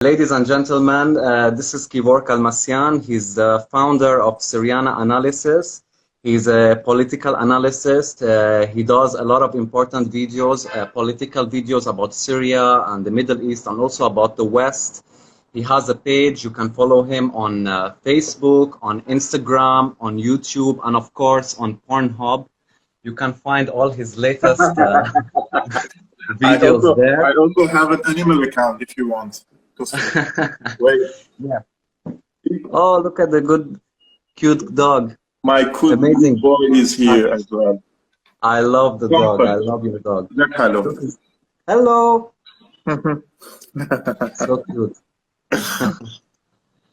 Ladies and gentlemen, this is Kevork Almassian. He's the founder of Syriana Analysis. He's a political analyst. He does a lot of important videos, political videos about Syria and the Middle East and also about the West. He has a page. You can follow him on Facebook, on Instagram, on YouTube, and of course on Pornhub. You can find all his latest videos there. I also have an animal account if you want. Wait. Yeah. Oh, look at the good, cute dog. My cute Amazing boy is here as well. I love the dog. I love your dog. Hello. Hello. So cute.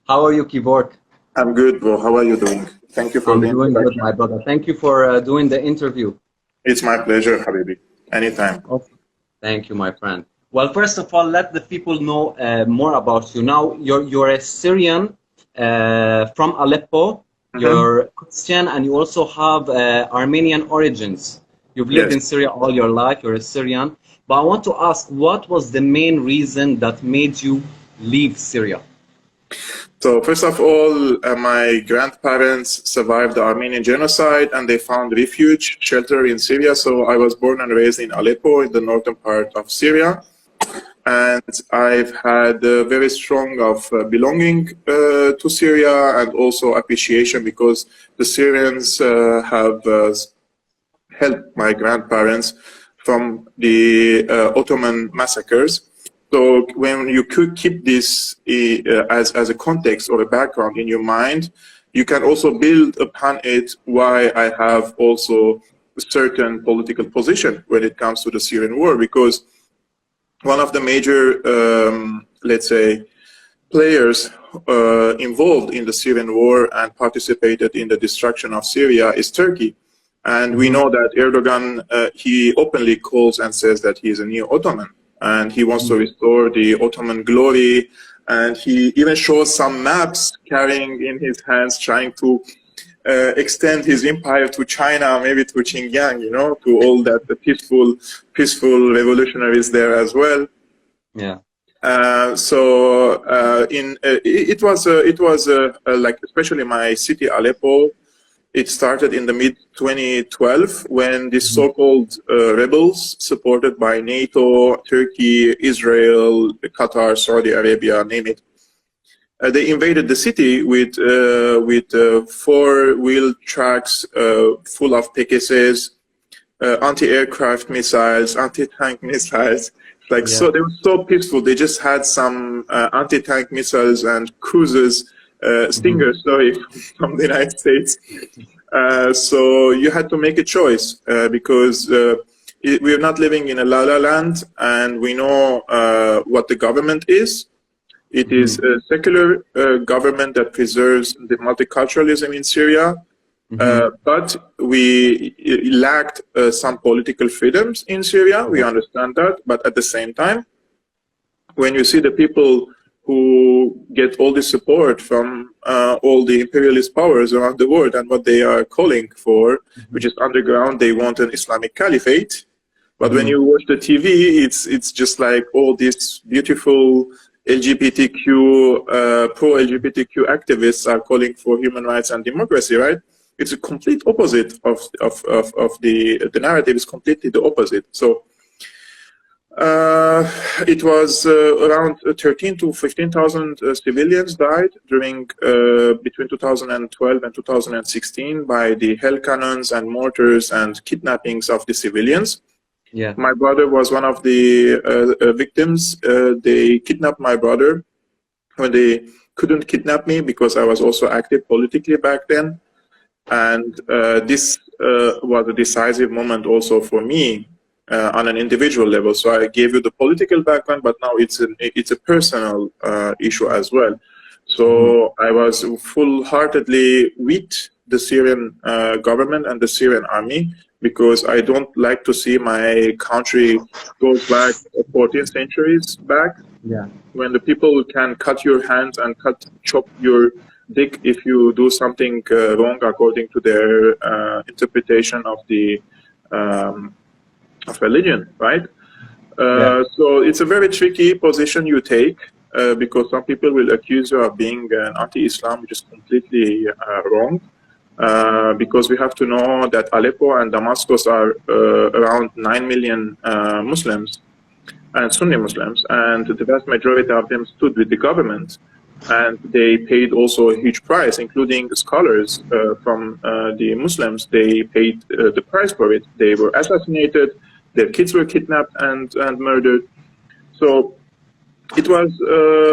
How are you, Kevork? I'm good, bro. How are you doing? Thank you for I'm doing good, my brother. Thank you for doing the interview. It's my pleasure, Habibi. Anytime. Okay. Thank you, my friend. Well, first of all, let the people know more about you. Now, you're a Syrian from Aleppo. You're Christian, and you also have Armenian origins. You've lived in Syria all your life. You're a Syrian. But I want to ask, what was the main reason that made you leave Syria? So first of all, my grandparents survived the Armenian genocide and they found refuge, shelter in Syria. So I was born and raised in Aleppo, in the northern part of Syria. And I've had a very strong of belonging to Syria and also appreciation because the Syrians have helped my grandparents from the Ottoman massacres. So when you could keep this as a context or a background in your mind, you can also build upon it why I have also a certain political position when it comes to the Syrian war, because one of the major, let's say, players involved in the Syrian war and participated in the destruction of Syria is Turkey. And we know that Erdogan, he openly calls and says that he is a new Ottoman. And he wants to restore the Ottoman glory, and he even shows some maps carrying in his hands, trying to extend his empire to China, maybe to Xinjiang, you know, to all that the peaceful revolutionaries there as well. Yeah. It was like, especially my city Aleppo. It started in the mid-2012 when the so-called rebels, supported by NATO, Turkey, Israel, Qatar, Saudi Arabia, name it, they invaded the city with four-wheel trucks full of PKCs, anti-aircraft missiles, anti-tank missiles. So they were so peaceful. They just had some anti-tank missiles and cruisers. Stingers, sorry, from the United States. So you had to make a choice because we are not living in a la-la land, and we know what the government is. It is a secular government that preserves the multiculturalism in Syria, but we lacked some political freedoms in Syria. We understand that, but at the same time, when you see the people who get all the support from all the imperialist powers around the world and what they are calling for, which is underground, they want an Islamic caliphate. But when you watch the TV, it's just like all these beautiful LGBTQ, pro-LGBTQ activists are calling for human rights and democracy, right? It's a complete opposite of the narrative is completely the opposite. So it was around 13 to 15,000 civilians died during between 2012 and 2016 by the hell cannons and mortars and kidnappings of the civilians. Yeah. My brother was one of the victims. They kidnapped my brother when they couldn't kidnap me because I was also active politically back then. And this was a decisive moment also for me. On an individual level. So I gave you the political background, but now it's a personal issue as well. So I was full-heartedly with the Syrian government and the Syrian army because I don't like to see my country go back 14 centuries back. Yeah. When the people can cut your hands and chop your dick if you do something wrong according to their interpretation of the of religion, right? So it's a very tricky position you take because some people will accuse you of being an anti-Islam, which is completely wrong. Because we have to know that Aleppo and Damascus are around 9 million Muslims and Sunni Muslims, and the vast majority of them stood with the government, and they paid also a huge price, including scholars from the Muslims. They paid the price for it. They were assassinated, their kids were kidnapped and murdered. So it was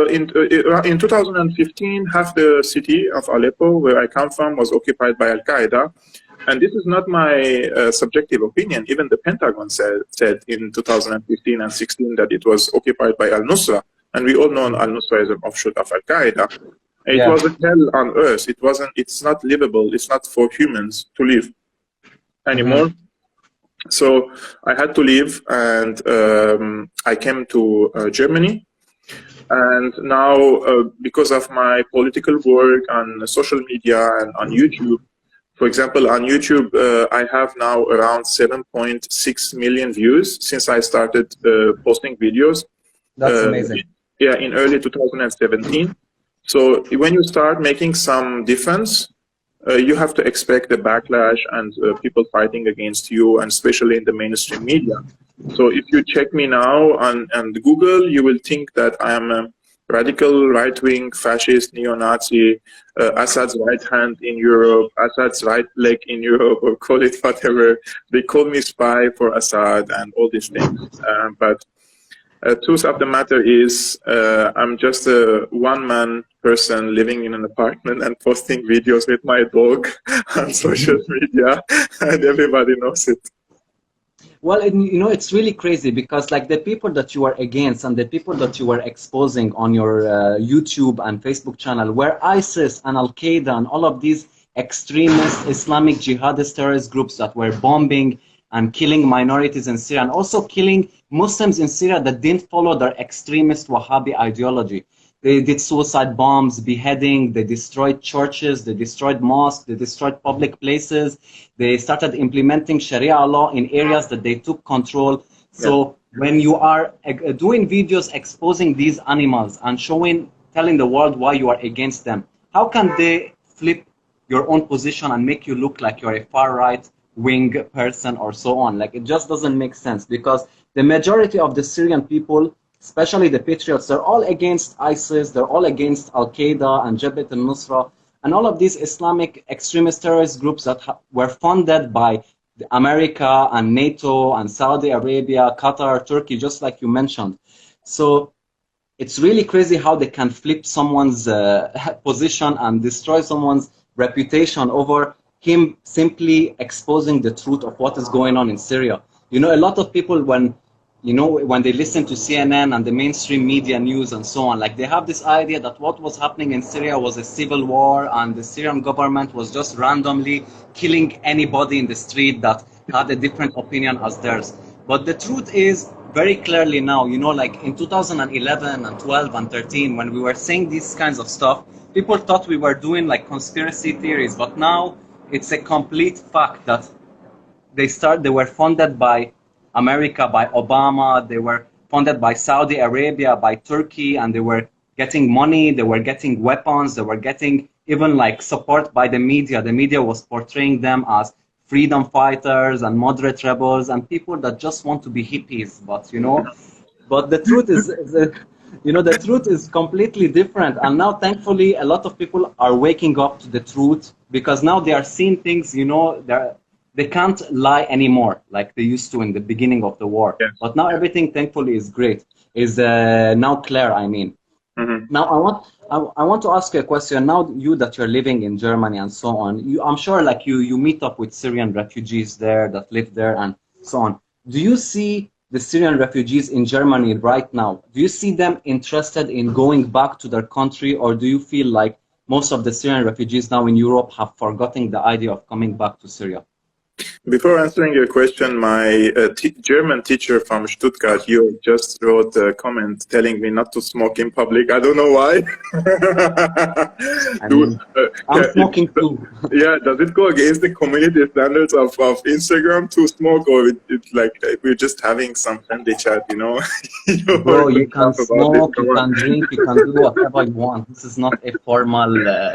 in 2015, half the city of Aleppo, where I come from, was occupied by Al-Qaeda. And this is not my subjective opinion. Even the Pentagon said in 2015 and 16 that it was occupied by Al-Nusra. And we all know Al-Nusra is an offshoot of Al-Qaeda. It was a hell on earth. It's not livable. It's not for humans to live anymore. So I had to leave, and I came to Germany. And now, because of my political work on social media and on YouTube, for example, on YouTube, I have now around 7.6 million views since I started posting videos. That's amazing. Yeah, in early 2017. So when you start making some difference, you have to expect the backlash and people fighting against you, and especially in the mainstream media. So if you check me now on Google, you will think that I am a radical right-wing fascist neo-Nazi, Assad's right hand in Europe, Assad's right leg in Europe, or call it whatever. They call me spy for Assad and all these things. But truth of the matter is, I'm just a one-man person living in an apartment and posting videos with my dog on social media, and everybody knows it. Well, you know, it's really crazy because like the people that you are against and the people that you are exposing on your YouTube and Facebook channel were ISIS and Al-Qaeda and all of these extremist Islamic jihadist terrorist groups that were bombing and killing minorities in Syria and also killing Muslims in Syria that didn't follow their extremist Wahhabi ideology. They did suicide bombs, beheading, they destroyed churches, they destroyed mosques, they destroyed public places. They started implementing Sharia law in areas that they took control. So when you are doing videos exposing these animals and telling the world why you are against them, how can they flip your own position and make you look like you're a far-right wing person or so on? Like, it just doesn't make sense because the majority of the Syrian people, especially the patriots, they're all against ISIS, they're all against Al-Qaeda and Jabhat al-Nusra, and all of these Islamic extremist terrorist groups that were funded by America and NATO and Saudi Arabia, Qatar, Turkey, just like you mentioned. So it's really crazy how they can flip someone's position and destroy someone's reputation over him simply exposing the truth of what is going on in Syria. You know, a lot of people, when they listen to CNN and the mainstream media news and so on, like they have this idea that what was happening in Syria was a civil war and the Syrian government was just randomly killing anybody in the street that had a different opinion as theirs. But the truth is very clearly now, you know, like in 2011 and 12 and 13, when we were saying these kinds of stuff, people thought we were doing like conspiracy theories, but now it's a complete fact that they were funded by America, by Obama, they were funded by Saudi Arabia, by Turkey, and they were getting money, they were getting weapons, they were getting even like support by the media. The media was portraying them as freedom fighters and moderate rebels and people that just want to be hippies. But, you know, but the truth is you know, the truth is completely different. And now, thankfully, a lot of people are waking up to the truth because now they are seeing things, you know, they can't lie anymore like they used to in the beginning of the war. Yes. But now everything, thankfully, is great. Is now clear, I mean. Now, I want to ask you a question. Now, you that you're living in Germany and so on, I'm sure like you meet up with Syrian refugees there that live there and so on. Do you see the Syrian refugees in Germany right now? Do you see them interested in going back to their country, or do you feel like most of the Syrian refugees now in Europe have forgotten the idea of coming back to Syria? Before answering your question, my German teacher from Stuttgart, you just wrote a comment telling me not to smoke in public. I don't know why. I mean, I'm Yeah, smoking too. yeah, does it go against the community standards of Instagram to smoke, or it's like we're just having some friendly chat, you know? Bro, Don't you can laugh about this. smoke, you Come on. can drink, you can do whatever you want. This is not a formal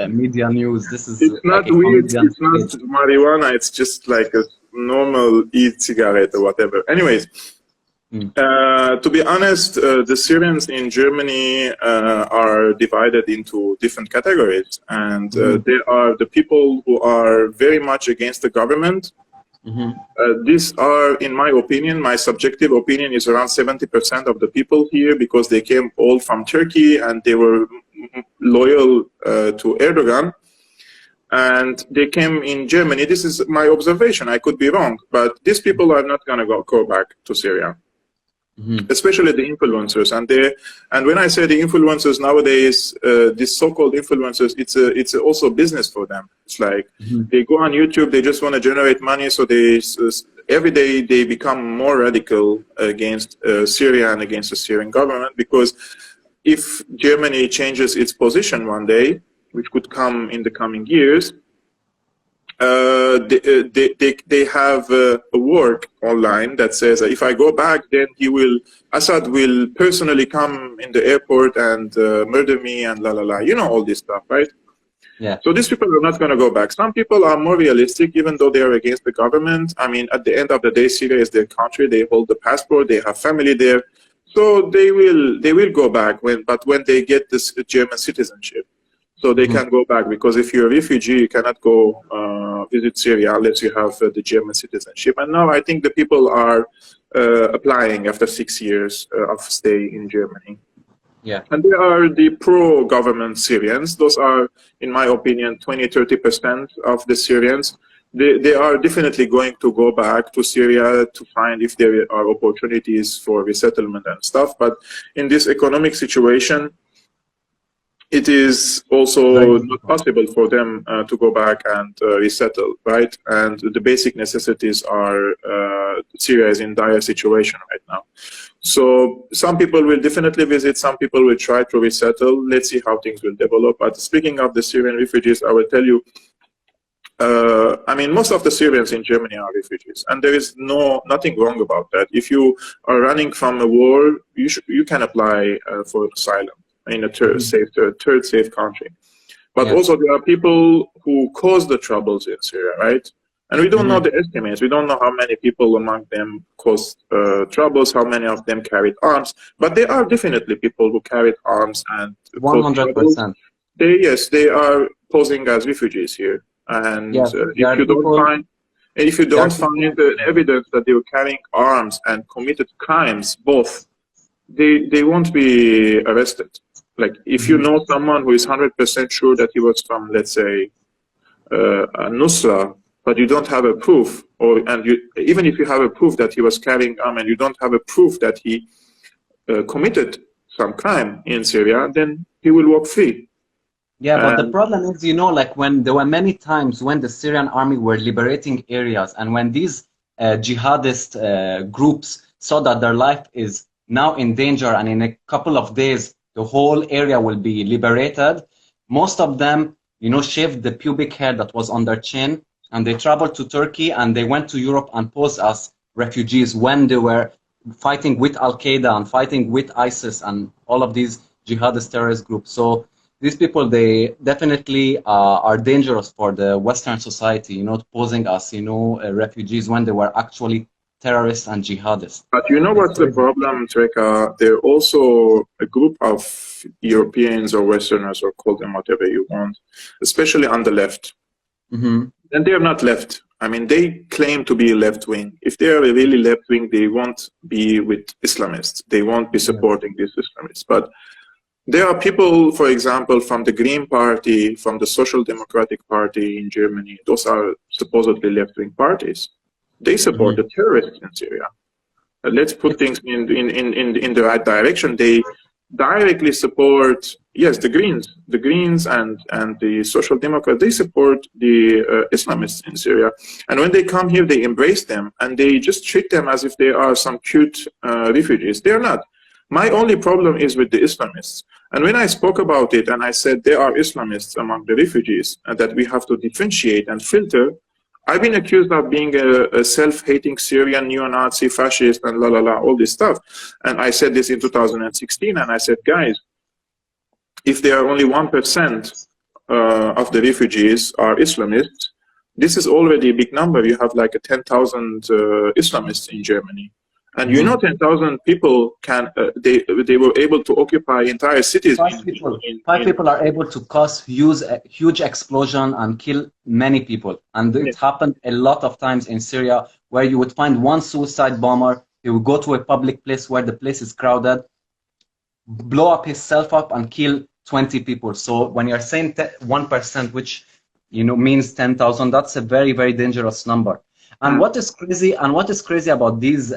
media news. This is It's not like a weed, comedian it's not sketch. marijuana, it's just like a normal e-cigarette or whatever. Anyways, Mm. to be honest, the Syrians in Germany are divided into different categories, and there are the people who are very much against the government. These are, in my opinion, my subjective opinion is around 70% of the people here, because they came all from Turkey and they were loyal to Erdogan. And they came in Germany. This is my observation. I could be wrong, but these people are not going to go back to Syria. Especially the influencers, and when I say the influencers nowadays, these so-called influencers, it's also business for them. It's like they go on YouTube, they just want to generate money, so they every day they become more radical against Syria and against the Syrian government, because if Germany changes its position one day, which could come in the coming years, they have a work online that says if I go back, then Assad will personally come in the airport and murder me and la la la. You know all this stuff, right? Yeah. So these people are not going to go back. Some people are more realistic, even though they are against the government. I mean, at the end of the day, Syria is their country. They hold the passport. They have family there, so they will go back but when they get this German citizenship. So they can go back, because if you're a refugee, you cannot go visit Syria unless you have the German citizenship. And now I think the people are applying after 6 years of stay in Germany. Yeah. And they are the pro-government Syrians. Those are, in my opinion, 20–30% of the Syrians. They are definitely going to go back to Syria to find if there are opportunities for resettlement and stuff. But in this economic situation, it is also not possible for them to go back and resettle, right? And the basic necessities are, Syria is in dire situation right now. So some people will definitely visit, some people will try to resettle. Let's see how things will develop. But speaking of the Syrian refugees, I will tell you, I mean, most of the Syrians in Germany are refugees, and there is nothing wrong about that. If you are running from a war, you can apply for asylum in a third safe country. But also there are people who cause the troubles in Syria, right? And we don't know the estimates. We don't know how many people among them caused troubles, how many of them carried arms. But there are definitely people who carried arms and 100%. They are posing as refugees here. And if you don't find evidence that they were carrying arms and committed crimes, both, they won't be arrested. Like, if you know someone who is 100% sure that he was from, let's say, Nusra, but you don't have a proof, even if you have a proof that he was carrying arms and you don't have a proof that he committed some crime in Syria, then he will walk free. Yeah, but the problem is, you know, like when there were many times when the Syrian army were liberating areas, and when these jihadist groups saw that their life is now in danger, and in a couple of days the whole area will be liberated, most of them, you know, shaved the pubic hair that was on their chin, and they traveled to Turkey, and they went to Europe and posed as refugees when they were fighting with Al-Qaeda and fighting with ISIS and all of these jihadist terrorist groups. So these people, they definitely are dangerous for the Western society, you know, posing as, you know, refugees when they were actually terrorists and jihadists. But you know what's the problem, Treka? They're also a group of Europeans or Westerners, or call them whatever you want, especially on the left. And they're not left. I mean, they claim to be left-wing. If they are really left-wing, they won't be with Islamists. They won't be supporting these Islamists. But there are people, for example, from the Green Party, from the Social Democratic Party in Germany. Those are supposedly left-wing parties. They support the terrorists in Syria. Let's put things in the right direction. They directly support yes, the Greens and the Social Democrats, they support the Islamists in Syria. And when they come here, they embrace them and they just treat them as if they are some cute refugees. They are not. My only problem is with the Islamists. And when I spoke about it and I said there are Islamists among the refugees and that we have to differentiate and filter, I've been accused of being a self-hating Syrian neo-Nazi fascist and all this stuff. And I said this in 2016 and I said, guys, if there are only 1% of the refugees are Islamists, this is already a big number. You have like 10,000 Islamists in Germany. And you know, 10,000 people can, they were able to occupy entire cities. Five people are able to cause huge explosion and kill many people. And it happened a lot of times in Syria, where you would find one suicide bomber, he would go to a public place where the place is crowded, blow up himself up and kill 20 people. So when you're saying 1%, which means 10,000, that's a very, very dangerous number. And what is crazy about these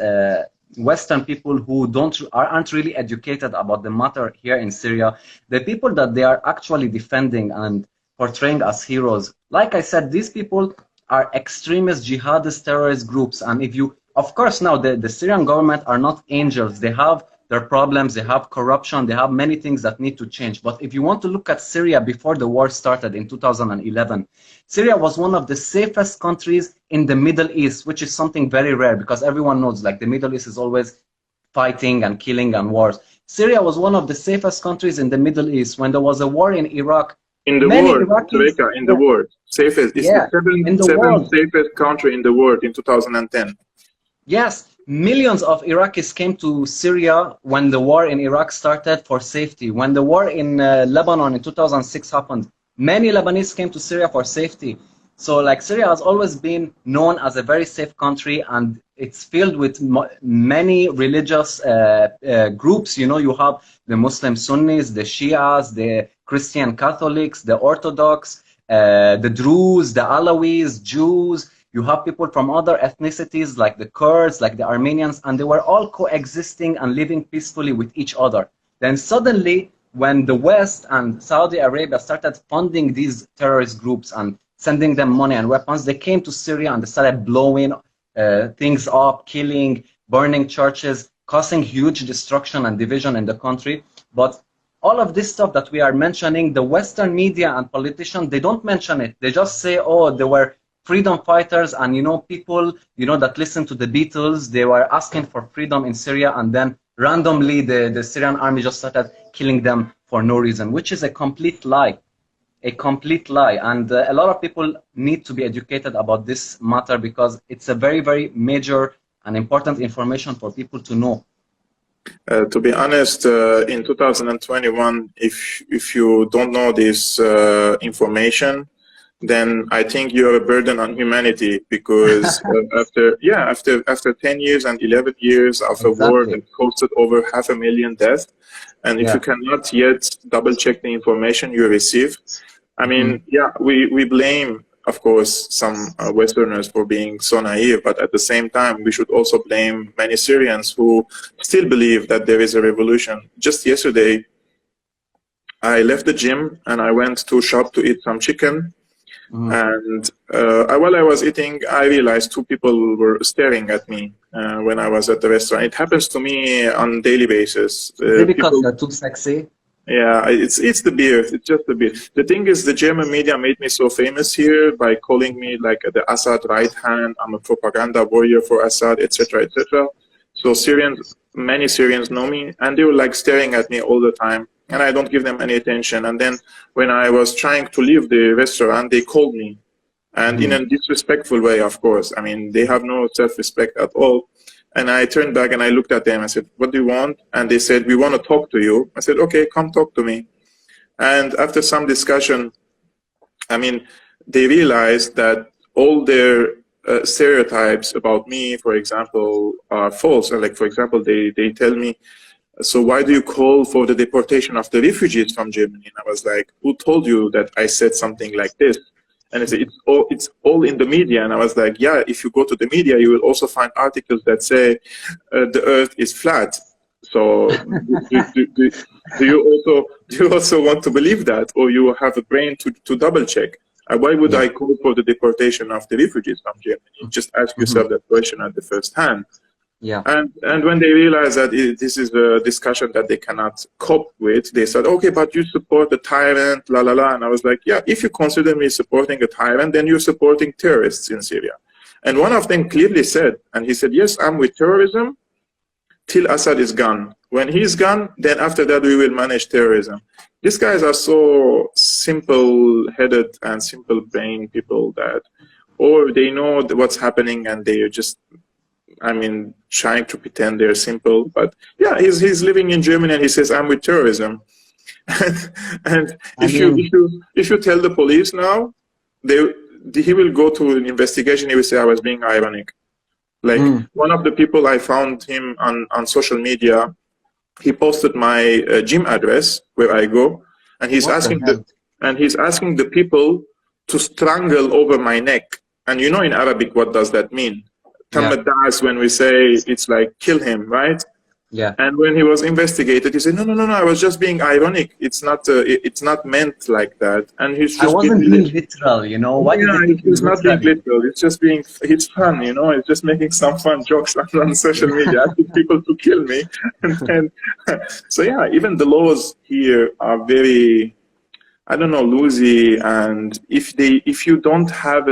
Western people who aren't really educated about the matter here in Syria, the people that they are actually defending and portraying as heroes, like I said, these people are extremist jihadist terrorist groups. And if you, of course, now the Syrian government are not angels. They have their problems, they have corruption, they have many things that need to change. But if you want to look at Syria before the war started in 2011, Syria was one of the safest countries in the Middle East, which is something very rare because everyone knows like the Middle East is always fighting and killing and wars. Syria was one of the safest countries in the Middle East. When there was a war in Iraq, in the world, Treka, in the world, safest. It's the seventh safest country in the world in 2010. Yes. Millions of Iraqis came to Syria when the war in Iraq started for safety. When the war in Lebanon in 2006 happened, many Lebanese came to Syria for safety. So like Syria has always been known as a very safe country, and it's filled with many religious groups. You have the Muslim Sunnis, the Shias, the Christian Catholics, the Orthodox, the Druze, the Alawis, Jews. You have people from other ethnicities like the Kurds, like the Armenians, and they were all coexisting and living peacefully with each other. Then suddenly, when the West and Saudi Arabia started funding these terrorist groups and sending them money and weapons, they came to Syria and they started blowing things up, killing, burning churches, causing huge destruction and division in the country. But all of this stuff that we are mentioning, the Western media and politicians, they don't mention it. They just say, oh, there were freedom fighters and people that listen to the Beatles, they were asking for freedom in Syria, and then randomly the Syrian army just started killing them for no reason, which is a complete lie. And a lot of people need to be educated about this matter because it's a very, very major and important information for people to know. To be honest, in 2021, if you don't know this information, then I think you're a burden on humanity, because after 10 years and 11 years of a war that costed over 500,000 deaths, and if you cannot yet double check the information you receive, I mean, we blame, of course, some Westerners for being so naive, but at the same time, we should also blame many Syrians who still believe that there is a revolution. Just yesterday, I left the gym and I went to shop to eat some chicken. And while I was eating, I realized two people were staring at me when I was at the restaurant. It happens to me on a daily basis. Because you're too sexy? Yeah, it's the beard. It's just the beard. The thing is, the German media made me so famous here by calling me like the Assad right hand. I'm a propaganda warrior for Assad, etc., etc. So many Syrians know me, and they were like staring at me all the time. And I don't give them any attention. And then when I was trying to leave the restaurant, they called me. And in a disrespectful way, of course. I mean, they have no self-respect at all. And I turned back and I looked at them. I said, what do you want? And they said, we want to talk to you. I said, okay, come talk to me. And after some discussion, I mean, they realized that all their stereotypes about me, for example, are false. And like, for example, they tell me, so why do you call for the deportation of the refugees from Germany? And I was like, who told you that I said something like this? And they said, it's all in the media. And I was like, yeah, if you go to the media, you will also find articles that say the earth is flat. So do you also want to believe that, or you have a brain to double check? Why would I call for the deportation of the refugees from Germany? Just ask yourself that question at the first hand. Yeah. And when they realize that this is a discussion that they cannot cope with, they said, okay, but you support the tyrant, la la la. And I was like, yeah, if you consider me supporting a tyrant, then you're supporting terrorists in Syria. And one of them clearly said, and he said, yes, I'm with terrorism till Assad is gone. When he's gone, then after that we will manage terrorism. These guys are so simple-headed and simple-brained people that, or they know what's happening and they are just, I mean, trying to pretend they're simple. But yeah, he's living in Germany and he says, I'm with terrorism. And if you tell the police now, he will go to an investigation. He will say I was being ironic. Like one of the people I found him on social media, he posted my gym address where I go, and he's asking the people to strangle over my neck. And you know in Arabic what does that mean? Tamadas, when we say it's like kill him, right? Yeah. And when he was investigated, he said, no, I was just being ironic. It's not meant like that. And he's just I wasn't being literal, you know. Why he's not being literal. It's just it's fun, you know. It's just making some fun jokes on social media, asking people to kill me. And so yeah, even the laws here are very, I don't know, loosey. And if you don't have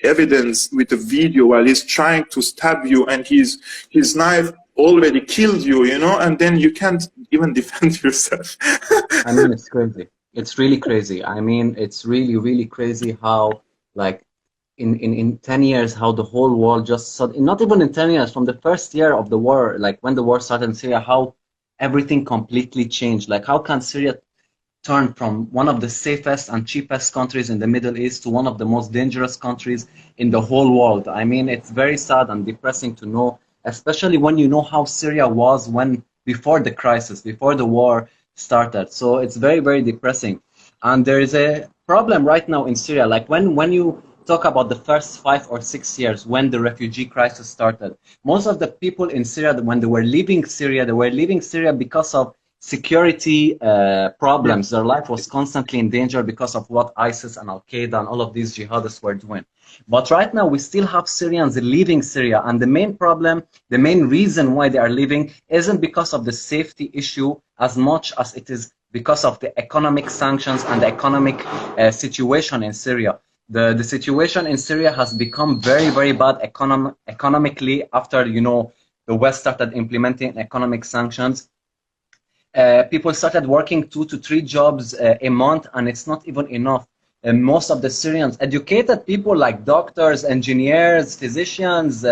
evidence with a video while he's trying to stab you and his knife already killed you, you know, and then you can't even defend yourself. I mean, it's crazy. It's really crazy. I mean, it's really, really crazy how, like, in 10 years, how the whole world just, not even in 10 years, from the first year of the war, like when the war started in Syria, how everything completely changed. Like, how can Syria turn from one of the safest and cheapest countries in the Middle East to one of the most dangerous countries in the whole world? I mean, it's very sad and depressing to know, especially when you know how Syria was before the crisis, before the war started. So it's very, very depressing. And there is a problem right now in Syria. Like when you talk about the first 5 or 6 years when the refugee crisis started, most of the people in Syria, when they were leaving Syria, because of security problems. Their life was constantly in danger because of what ISIS and Al-Qaeda and all of these jihadists were doing. But right now, we still have Syrians leaving Syria. And the main problem, the main reason why they are leaving isn't because of the safety issue as much as it is because of the economic sanctions and the economic situation in Syria. The situation in Syria has become very, very bad economically after, you know, the West started implementing economic sanctions. People started working 2 to 3 jobs a month, and it's not even enough. Most of the Syrians, educated people like doctors, engineers, physicians,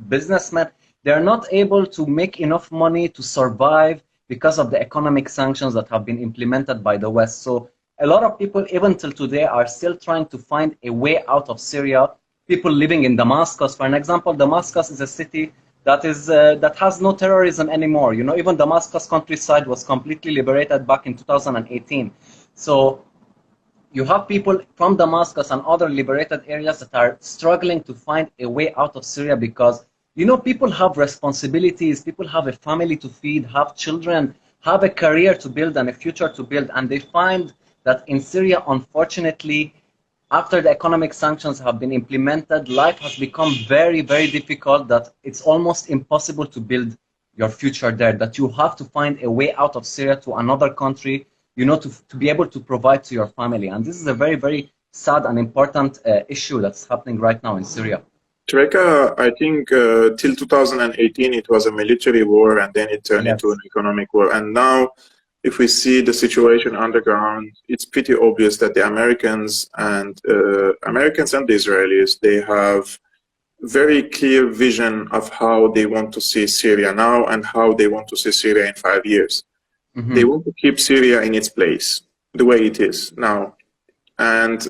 businessmen, they're not able to make enough money to survive because of the economic sanctions that have been implemented by the West. So a lot of people, even till today, are still trying to find a way out of Syria. People living in Damascus, for an example, Damascus is a city that has no terrorism anymore. You know, even Damascus countryside was completely liberated back in 2018. So you have people from Damascus and other liberated areas that are struggling to find a way out of Syria because, you know, people have responsibilities, people have a family to feed, have children, have a career to build and a future to build. And they find that in Syria, unfortunately, after the economic sanctions have been implemented, life has become very, very difficult, that it's almost impossible to build your future there, that you have to find a way out of Syria to another country, you know, to be able to provide to your family. And this is a very, very sad and important issue that's happening right now in Syria. Treka, I think till 2018, it was a military war, and then it turned into an economic war. And now, if we see the situation underground, it's pretty obvious that the Americans and the Israelis, they have very clear vision of how they want to see Syria now and how they want to see Syria in 5 years. They want to keep Syria in its place, the way it is now. And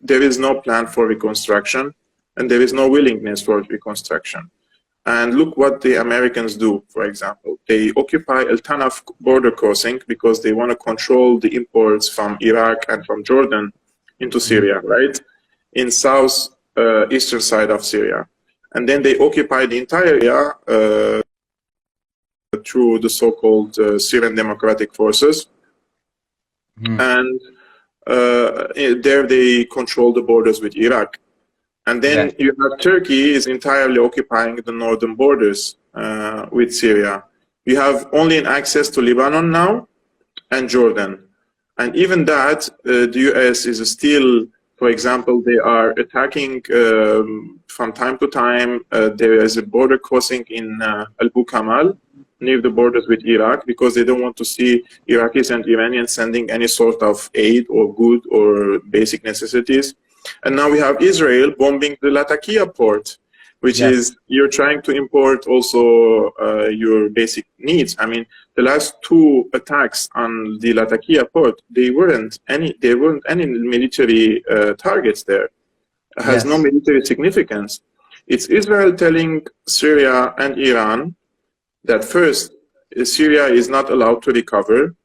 there is no plan for reconstruction, and there is no willingness for reconstruction. And look what the Americans do, for example. They occupy a ton of border crossing because they want to control the imports from Iraq and from Jordan into Syria, right? In eastern side of Syria. And then they occupy the entire area through the so-called Syrian Democratic Forces. And there they control the borders with Iraq. And then you have Turkey is entirely occupying the northern borders with Syria. You have only an access to Lebanon now and Jordan. And even that, the US is still, for example, they are attacking from time to time. There is a border crossing in Al-Bu Kamal, near the borders with Iraq, because they don't want to see Iraqis and Iranians sending any sort of aid or good or basic necessities. And now we have Israel bombing the Lattakia port, which is, you're trying to import also your basic needs. I mean, the last two attacks on the Lattakia port, there weren't any military targets there. It has no military significance. It's Israel telling Syria and Iran that first, Syria is not allowed to recover,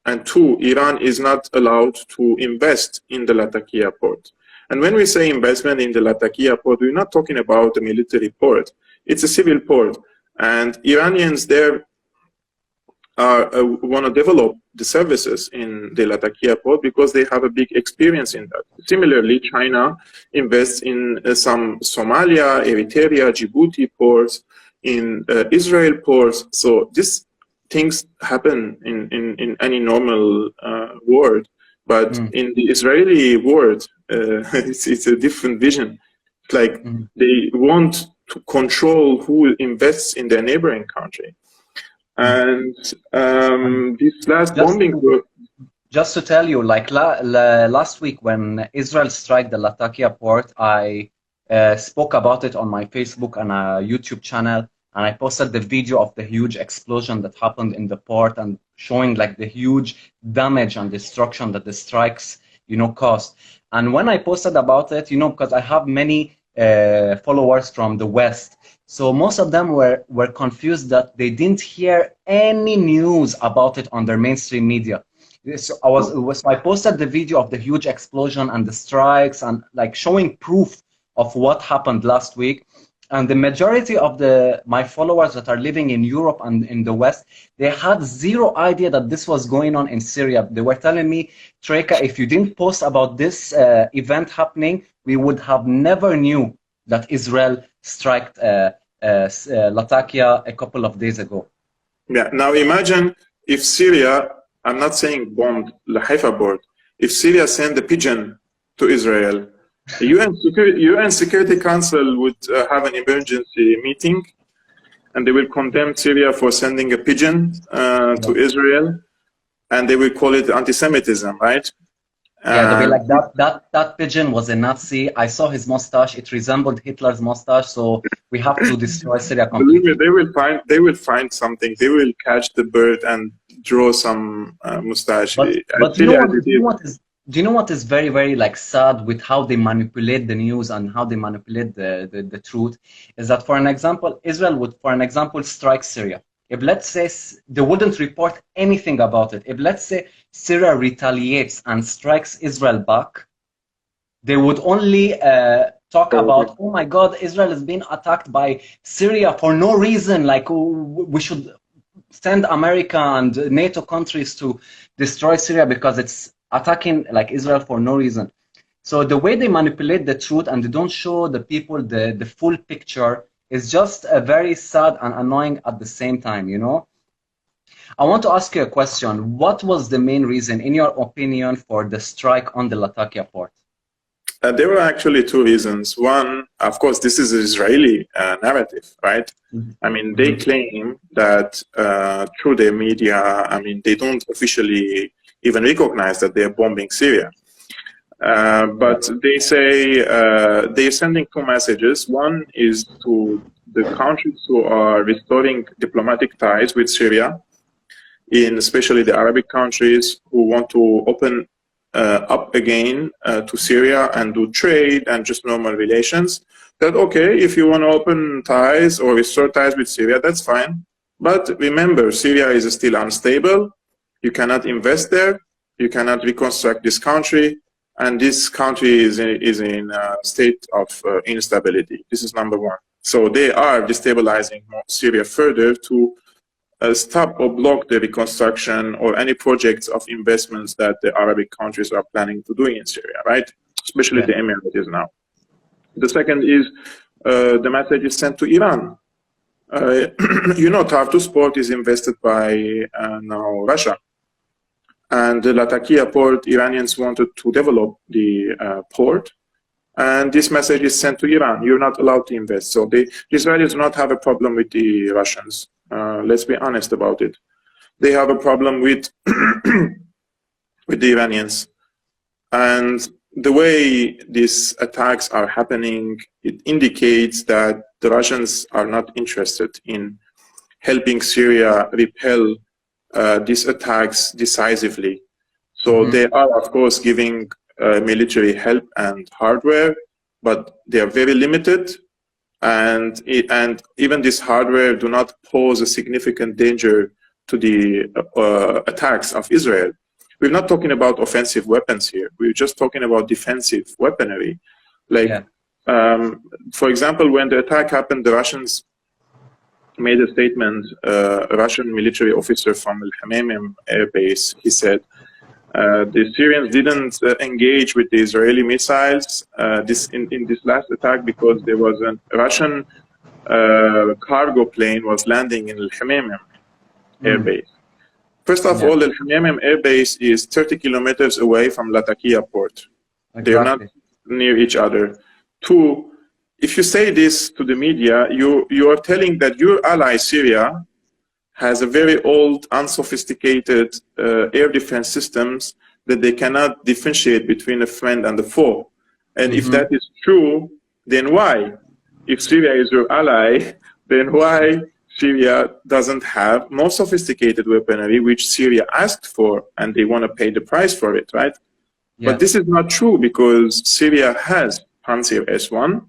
and two, Iran is not allowed to invest in the Lattakia port. And when we say investment in the Lattakia port, we're not talking about a military port. It's a civil port. And Iranians there want to develop the services in the Lattakia port because they have a big experience in that. Similarly, China invests in some Somalia, Eritrea, Djibouti ports, in Israel ports. So these things happen in any normal world. But in the Israeli world, it's a different vision. It's like they want to control who invests in their neighboring country. And this last bombing group. Just to tell you, like last week when Israel struck the Lattakia port, I spoke about it on my Facebook and a YouTube channel, and I posted the video of the huge explosion that happened in the port and showing like the huge damage and destruction that the strikes, you know, caused. And when I posted about it, you know, because I have many followers from the West, so most of them were confused that they didn't hear any news about it on their mainstream media. So I posted the video of the huge explosion and the strikes and like showing proof of what happened last week. And the majority of my followers that are living in Europe and in the West, they had zero idea that this was going on in Syria. They were telling me, Treka, if you didn't post about this event happening, we would have never knew that Israel struck Lattakia a couple of days ago. Yeah. Now imagine if Syria, I'm not saying bombed the Haifa port, if Syria sent a pigeon to Israel, the UN Security Council would have an emergency meeting, and they will condemn Syria for sending a pigeon to Israel, and they will call it anti-Semitism, right? Yeah, they'll be like, that pigeon was a Nazi. I saw his mustache. It resembled Hitler's mustache, so we have to destroy Syria completely. Believe me, they will find something. They will catch the bird and draw some mustache. But do you know what is very, very like sad with how they manipulate the news and how they manipulate the truth is that, for an example, Israel would, for an example, strike Syria. If let's say they wouldn't report anything about it, if let's say Syria retaliates and strikes Israel back, they would only talk about, oh my God, Israel is being attacked by Syria for no reason, like we should send America and NATO countries to destroy Syria because it's attacking like Israel for no reason. So the way they manipulate the truth and they don't show the people the full picture is just very sad and annoying at the same time, you know? I want to ask you a question. What was the main reason, in your opinion, for the strike on the Lattakia port? There were actually two reasons. One, of course, this is an Israeli narrative, right? I mean, they claim that through their media, I mean, they don't officially even recognize that they're bombing Syria. But they say they're sending two messages. One is to the countries who are restoring diplomatic ties with Syria, in especially the Arabic countries who want to open up again to Syria and do trade and just normal relations. That, okay, if you want to open ties or restore ties with Syria, that's fine. But remember, Syria is still unstable. You cannot invest there. You cannot reconstruct this country. And this country is in a state of instability. This is number one. So they are destabilizing Syria further to stop or block the reconstruction or any projects of investments that the Arabic countries are planning to do in Syria, right? Especially the Emirates now. The second is the message is sent to Iran. You know, Tartus port is invested by now Russia. And the Lattakia port, Iranians wanted to develop the port. And this message is sent to Iran. You're not allowed to invest. So the Israelis do not have a problem with the Russians. Let's be honest about it. They have a problem with, with the Iranians. And the way these attacks are happening, it indicates that the Russians are not interested in helping Syria repel these attacks decisively. So they are, of course, giving military help and hardware, but they are very limited. And even this hardware do not pose a significant danger to the attacks of Israel. We're not talking about offensive weapons here. We're just talking about defensive weaponry. Like, for example, when the attack happened, the Russians made a statement. A Russian military officer from Al-Hamamim air base, he said, the Syrians didn't engage with the Israeli missiles in this last attack because there was a Russian cargo plane was landing in Al-Hamamim air base. First of all, Al-Hamamim air base is 30 kilometers away from Lattakia port. They're not near each other. Two, if you say this to the media, you are telling that your ally Syria has a very old, unsophisticated air defense systems that they cannot differentiate between a friend and a foe. And if that is true, then why? If Syria is your ally, then why Syria doesn't have more sophisticated weaponry, which Syria asked for, and they want to pay the price for it, right? But this is not true, because Syria has Panzer S-1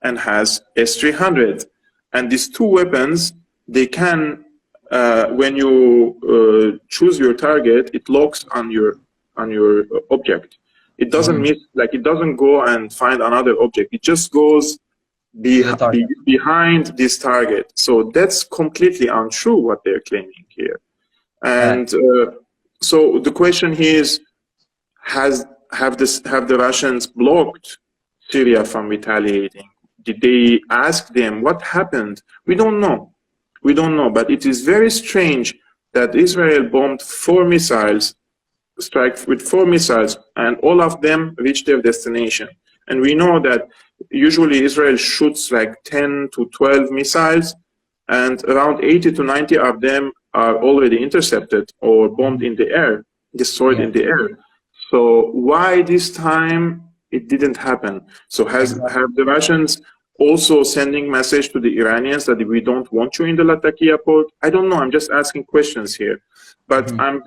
and has S-300. And these two weapons, they can, when you choose your target, it locks on your object. It doesn't miss, like it doesn't go and find another object. It just goes behind this target. So that's completely untrue what they're claiming here. And so the question here is, have the Russians blocked Syria from retaliating? Did they ask them what happened? We don't know. We don't know, but it is very strange that Israel bombed 4 missiles, strike with 4 missiles, and all of them reached their destination. And we know that usually Israel shoots like 10 to 12 missiles, and around 80 to 90 of them are already intercepted or bombed in the air, destroyed in the air. So why this time it didn't happen? So have the Russians also sending message to the Iranians that we don't want you in the Lattakia port? I don't know. I'm just asking questions here. But I'm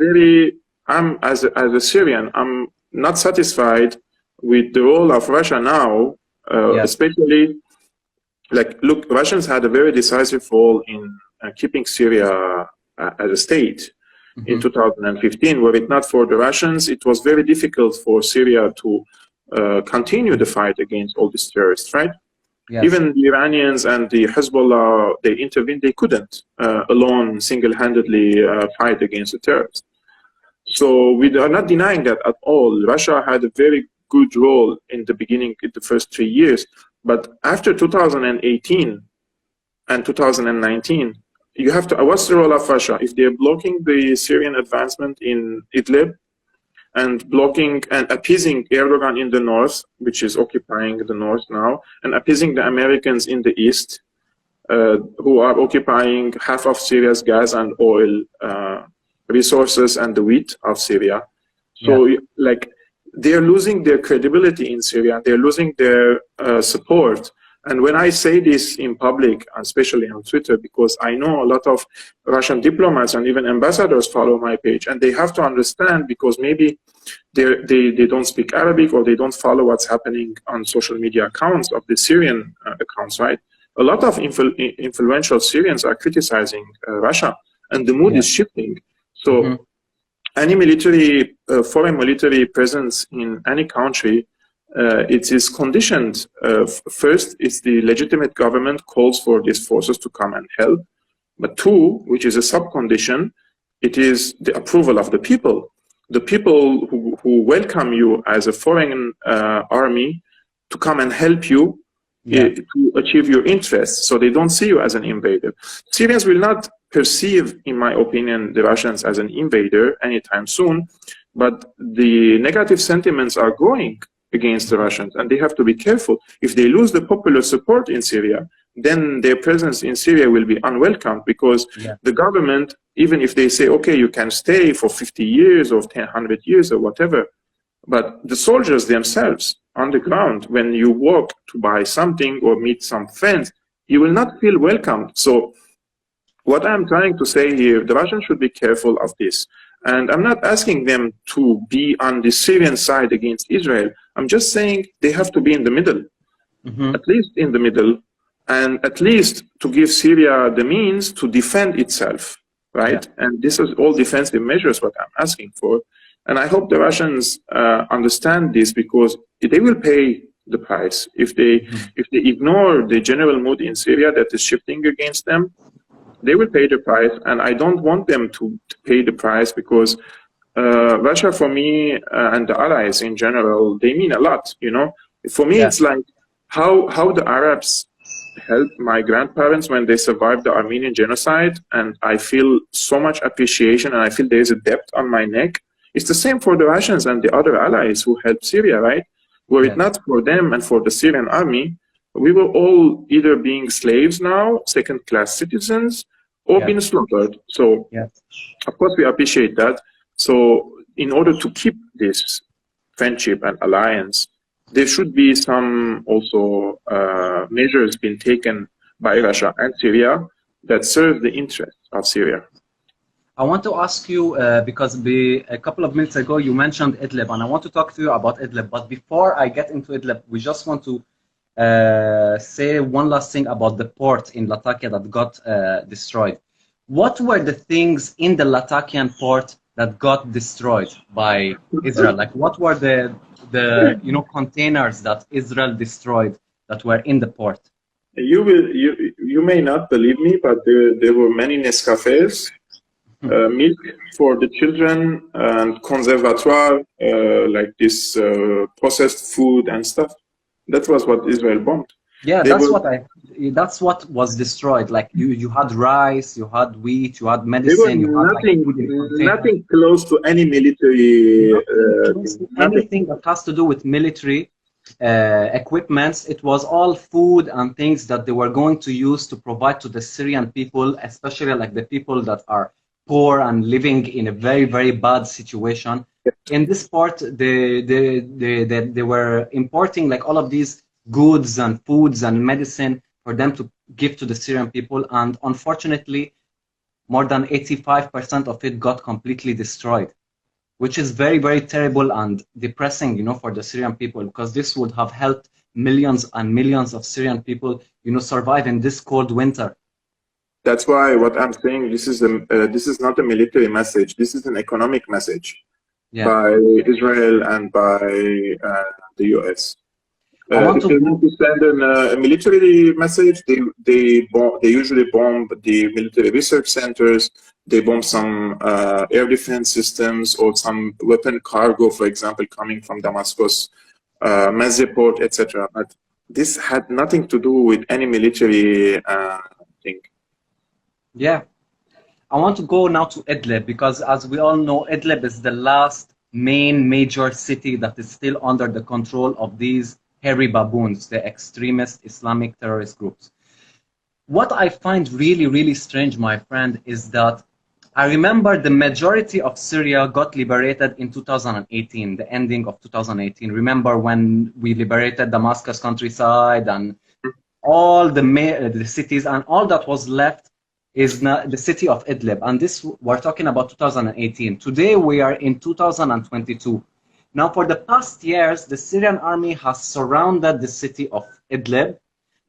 as a Syrian, I'm not satisfied with the role of Russia now, especially, like, look, Russians had a very decisive role in keeping Syria as a state in 2015. Were it not for the Russians, it was very difficult for Syria to continue the fight against all these terrorists, right? Even the Iranians and the Hezbollah, they intervened, they couldn't alone, single-handedly fight against the terrorists. So we are not denying that at all. Russia had a very good role in the beginning, in the first 3 years. But after 2018 and 2019, you have to, what's the role of Russia? If they're blocking the Syrian advancement in Idlib and blocking and appeasing Erdogan in the north, which is occupying the north now, and appeasing the Americans in the east, who are occupying half of Syria's gas and oil resources and the wheat of Syria. So like, they're losing their credibility in Syria, they're losing their support. And when I say this in public, especially on Twitter, because I know a lot of Russian diplomats and even ambassadors follow my page, and they have to understand, because maybe they don't speak Arabic or they don't follow what's happening on social media accounts of the Syrian accounts, right? A lot of influential Syrians are criticizing Russia, and the mood is shifting. So any military, foreign military presence in any country, it is conditioned. First, it's the legitimate government calls for these forces to come and help. But two, which is a sub-condition, it is the approval of the people. The people who welcome you as a foreign army to come and help you to achieve your interests, so they don't see you as an invader. Syrians will not perceive, in my opinion, the Russians as an invader anytime soon, but the negative sentiments are growing against the Russians, and they have to be careful. If they lose the popular support in Syria, then their presence in Syria will be unwelcome, because the government, even if they say, okay, you can stay for 50 years or 100 years or whatever, but the soldiers themselves on the ground, when you walk to buy something or meet some friends, you will not feel welcomed. So what I'm trying to say here, the Russians should be careful of this. And I'm not asking them to be on the Syrian side against Israel. I'm just saying they have to be in the middle, at least in the middle, and at least to give Syria the means to defend itself, right? And this is all defensive measures what I'm asking for. And I hope the Russians understand this, because they will pay the price if they ignore the general mood in Syria that is shifting against them. They will pay the price, and I don't want them to pay the price, because Russia, for me, and the allies in general, they mean a lot. You know, for me, it's like how the Arabs helped my grandparents when they survived the Armenian genocide, and I feel so much appreciation, and I feel there is a depth on my neck. It's the same for the Russians and the other allies who helped Syria, right? Were it not for them and for the Syrian army, we were all either being slaves now, second-class citizens, or being slaughtered. So, of course, we appreciate that. So, in order to keep this friendship and alliance, there should be some also measures being taken by Russia and Syria that serve the interests of Syria. I want to ask you, because a couple of minutes ago you mentioned Idlib, and I want to talk to you about Idlib. But before I get into Idlib, we just want to say one last thing about the port in Lattakia that got destroyed. What were the things in the Lattakian port that got destroyed by Israel? Like, what were the containers that Israel destroyed that were in the port? You may not believe me, but there were many Nescafés, milk for the children, and conservatoire, like this processed food and stuff. That was what Israel bombed. Yeah, that's what was destroyed. Like you had rice, you had wheat, you had medicine, you had nothing close to any military anything that has to do with military equipments. It was all food and things that they were going to use to provide to the Syrian people, especially like the people that are poor and living in a very, very bad situation. In this port, they were importing like all of these goods and foods and medicine for them to give to the Syrian people, and unfortunately more than 85% of it got completely destroyed, which is very, very terrible and depressing, for the Syrian people, because this would have helped millions and millions of Syrian people, survive in this cold winter. That's why what I'm saying, this is not a military message, this is an economic message by Israel and by the US. If they want to send a military message, they usually bomb the military research centers, they bomb some air defense systems or some weapon cargo, for example, coming from Damascus, Mazar port, etc. But this had nothing to do with any military thing. Yeah. I want to go now to Idlib, because as we all know, Idlib is the last main major city that is still under the control of these hairy baboons, the extremist Islamic terrorist groups. What I find really, really strange, my friend, is that I remember the majority of Syria got liberated in 2018, the ending of 2018. Remember when we liberated Damascus countryside and all the cities, and all that was left is the city of Idlib. And this, we're talking about 2018. Today we are in 2022. Now, for the past years, the Syrian army has surrounded the city of Idlib,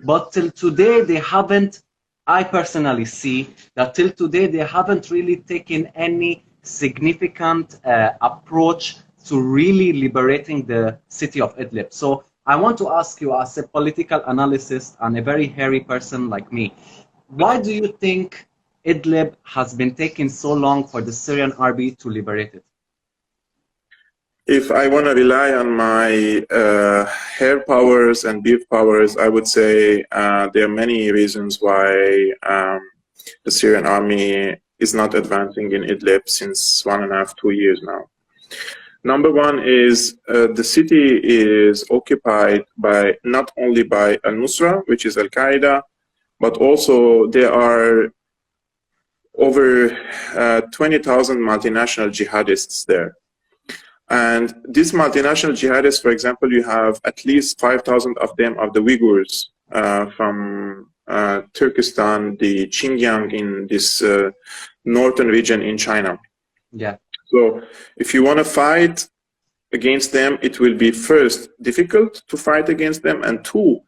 but till today they haven't, I personally see that till today they haven't really taken any significant approach to really liberating the city of Idlib. So I want to ask you, as a political analyst and a very hairy person like me, why do you think Idlib has been taking so long for the Syrian army to liberate it? If I want to rely on my hair powers and beard powers, I would say there are many reasons why the Syrian army is not advancing in Idlib since 1.5 to 2 years now. Number one is the city is occupied by not only by al-Nusra, which is Al-Qaeda, but also there are over 20,000 multinational jihadists there. And these multinational jihadists, for example, you have at least 5,000 of them of the Uyghurs from Turkestan, the Xinjiang in this northern region in China. Yeah. So if you want to fight against them, it will be first difficult to fight against them, and two,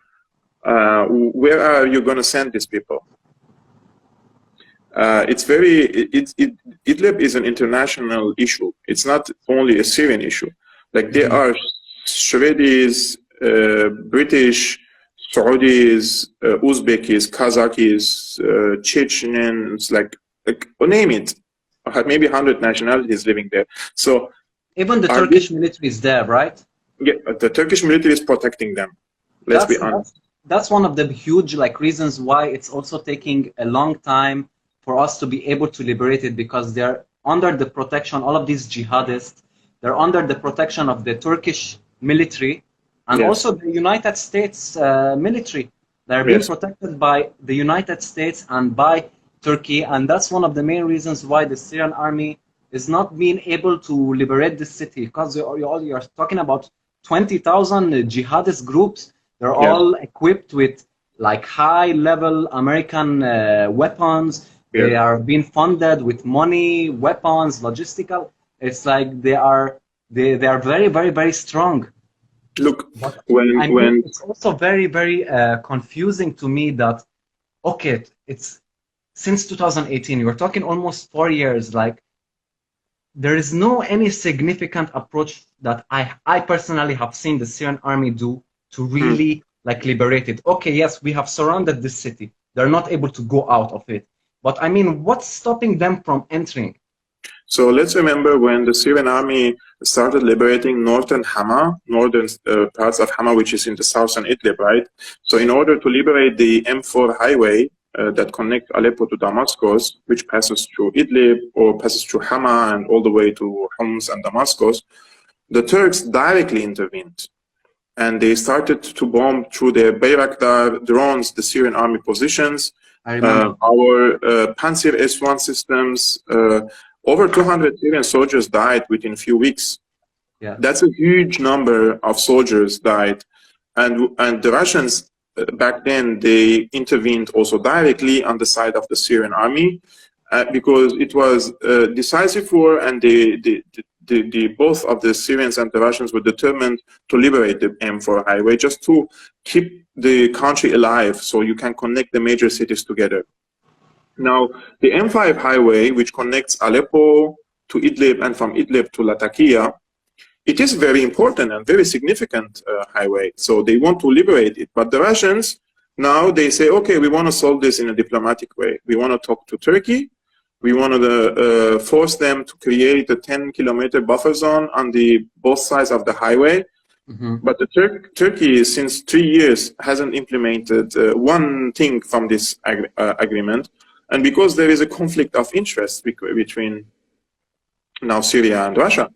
where are you going to send these people? Idlib is an international issue. It's not only a Syrian issue. Like there are Shvedis, British, Saudis, Uzbekis, Kazakhs, Chechens, like name it. Maybe 100 nationalities living there. So even the Turkish military is there, right? Yeah, the Turkish military is protecting them. Let's be honest. That's one of the huge reasons why it's also taking a long time for us to be able to liberate it, because they're under the protection, all of these jihadists, they're under the protection of the Turkish military and also the United States military. They're being protected by the United States and by Turkey, and that's one of the main reasons why the Syrian army is not being able to liberate the city, because you're talking about 20,000 jihadist groups. They're all equipped with high-level American weapons. They are being funded with money, weapons, logistical. It's like they are very, very, very strong. Look, it's also very, very confusing to me that it's since 2018. We're talking almost 4 years. There is no any significant approach that I personally have seen the Syrian army do to really liberate it. Okay, yes, we have surrounded this city. They're not able to go out of it. But I mean, what's stopping them from entering? So let's remember when the Syrian army started liberating northern Hama, northern parts of Hama, which is in the southern Idlib, right? So in order to liberate the M4 highway that connects Aleppo to Damascus, which passes through Idlib or passes through Hama and all the way to Homs and Damascus, the Turks directly intervened. And they started to bomb through their Bayraktar drones, the Syrian army positions, our Panzer S-1 systems. Over 200 Syrian soldiers died within a few weeks. Yeah. That's a huge number of soldiers died. And the Russians, back then, they intervened also directly on the side of the Syrian army because it was a decisive war, and both of the Syrians and the Russians were determined to liberate the M4 highway just to keep the country alive so you can connect the major cities together. Now, the M5 highway, which connects Aleppo to Idlib and from Idlib to Lattakia, it is very important and very significant highway. So they want to liberate it. But the Russians, now they say, okay, we want to solve this in a diplomatic way. We want to talk to Turkey. We want to force them to create a 10-kilometer buffer zone on both sides of the highway. But the Turkey, since 3 years, hasn't implemented one thing from this agreement. And because there is a conflict of interest between now Syria and Russia,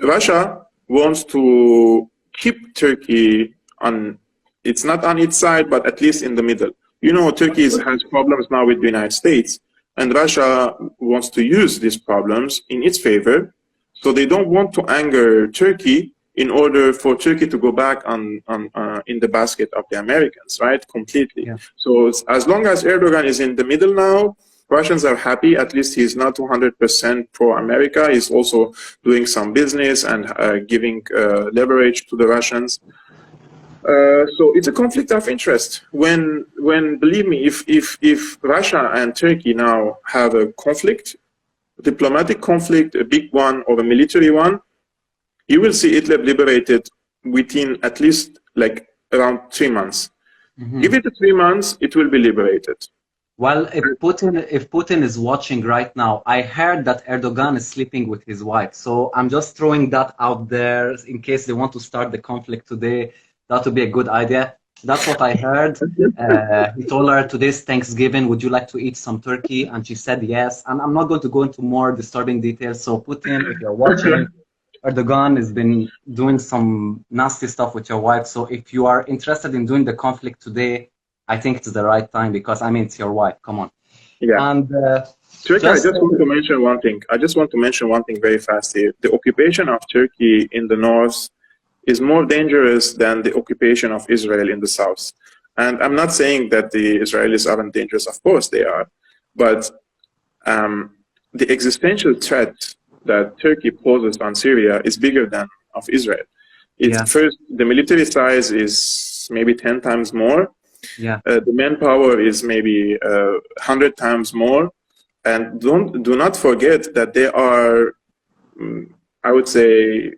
Russia wants to keep Turkey on, it's not on its side, but at least in the middle. You know, Turkey has problems now with the United States, and Russia wants to use these problems in its favor. So they don't want to anger Turkey in order for Turkey to go back in the basket of the Americans, right? Completely. Yeah. So as long as Erdogan is in the middle now, Russians are happy. At least he's not 200% pro-America. He's also doing some business and giving leverage to the Russians. So it's a conflict of interest. When believe me, if Russia and Turkey now have a conflict, diplomatic conflict, a big one or a military one, you will see Idlib liberated within at least around 3 months. Give it 3 months, it will be liberated. Well, if Putin is watching right now, I heard that Erdogan is sleeping with his wife. So I'm just throwing that out there in case they want to start the conflict today. That would be a good idea. That's what I heard. He told her today's Thanksgiving, would you like to eat some turkey? And she said yes. And I'm not going to go into more disturbing details. So Putin, if you're watching, Erdogan has been doing some nasty stuff with your wife. So if you are interested in doing the conflict today, I think it's the right time because I mean it's your wife. Come on. Yeah. And Treka, I just want to mention one thing. I just want to mention one thing very fast here. The occupation of Turkey in the north is more dangerous than the occupation of Israel in the south. And I'm not saying that the Israelis aren't dangerous. Of course they are. But the existential threat that Turkey poses on Syria is bigger than of Israel. First, the military size is maybe 10 times more. Yeah. The manpower is maybe 100 times more, and do not forget that there are, I would say,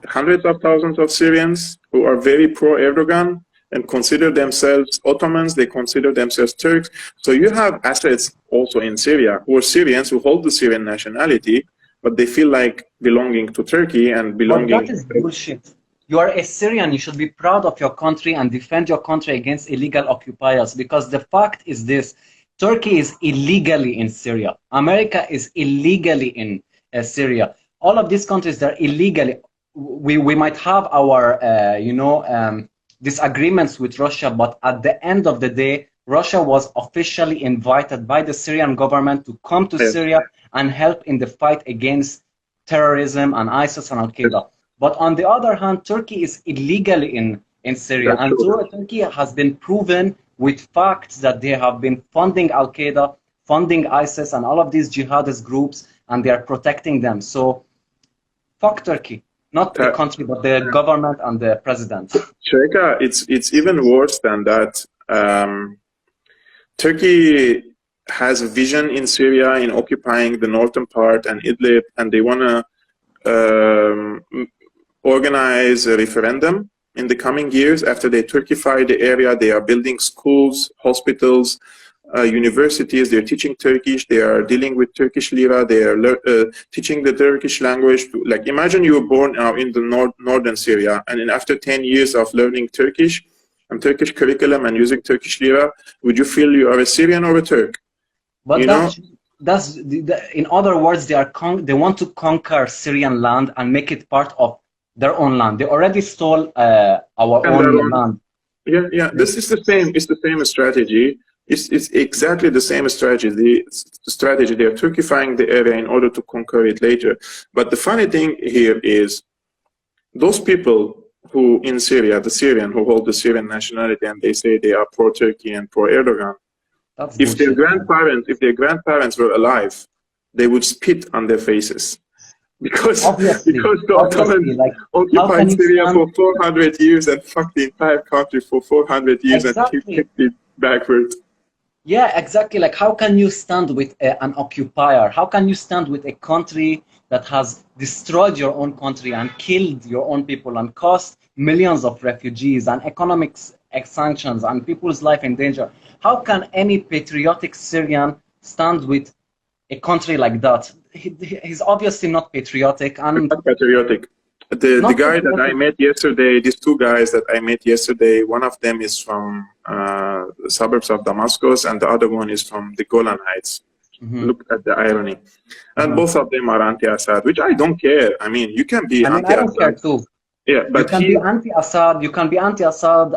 hundreds of thousands of Syrians who are very pro-Erdogan and consider themselves Ottomans. They consider themselves Turks. So you have assets also in Syria who are Syrians who hold the Syrian nationality, but they feel like belonging to Turkey and belonging. But that is bullshit. You are a Syrian, you should be proud of your country and defend your country against illegal occupiers, because the fact is this: Turkey is illegally in Syria. America is illegally in Syria. All of these countries, they're illegally. We might have our, disagreements with Russia, but at the end of the day, Russia was officially invited by the Syrian government to come to Syria and help in the fight against terrorism and ISIS and Al-Qaeda. But on the other hand, Turkey is illegally in Syria. And Turkey has been proven with facts that they have been funding Al-Qaeda, funding ISIS, and all of these jihadist groups, and they are protecting them. So, fuck Turkey. Not the country, but the government and the president. Treka, it's even worse than that. Turkey has a vision in Syria in occupying the northern part and Idlib, and they want to organize a referendum in the coming years. After they Turkify the area, they are building schools, hospitals, universities. They're teaching Turkish. They are dealing with Turkish lira. They are teaching the Turkish language. Like, imagine you were born now in the northern Syria, and then after 10 years of learning Turkish and Turkish curriculum and using Turkish lira, would you feel you are a Syrian or a Turk? But in other words, they want to conquer Syrian land and make it part of their own land. They already stole our own land. Yeah. This is the same. It's the same strategy. It's exactly the same strategy. The strategy. They are Turkifying the area in order to conquer it later. But the funny thing here is, those people who in Syria, the Syrian who hold the Syrian nationality, and they say they are pro-Turkey and pro-Erdogan. If their grandparents were alive, they would spit on their faces. Because the Ottomans occupied Syria for 400 years and fucked the entire country for 400 years and kicked it backwards. Yeah, exactly. Like, how can you stand with an occupier? How can you stand with a country that has destroyed your own country and killed your own people and caused millions of refugees and economic sanctions and people's life in danger? How can any patriotic Syrian stand with a country like that? He's obviously not patriotic. And not patriotic. The guy that I met yesterday, these two guys that I met yesterday, one of them is from the suburbs of Damascus, and the other one is from the Golan Heights. Look at the irony. And both of them are anti-Assad, which I don't care. I mean, you can be anti-Assad. I don't care too. Yeah, but you can be anti-Assad. You can be anti-Assad.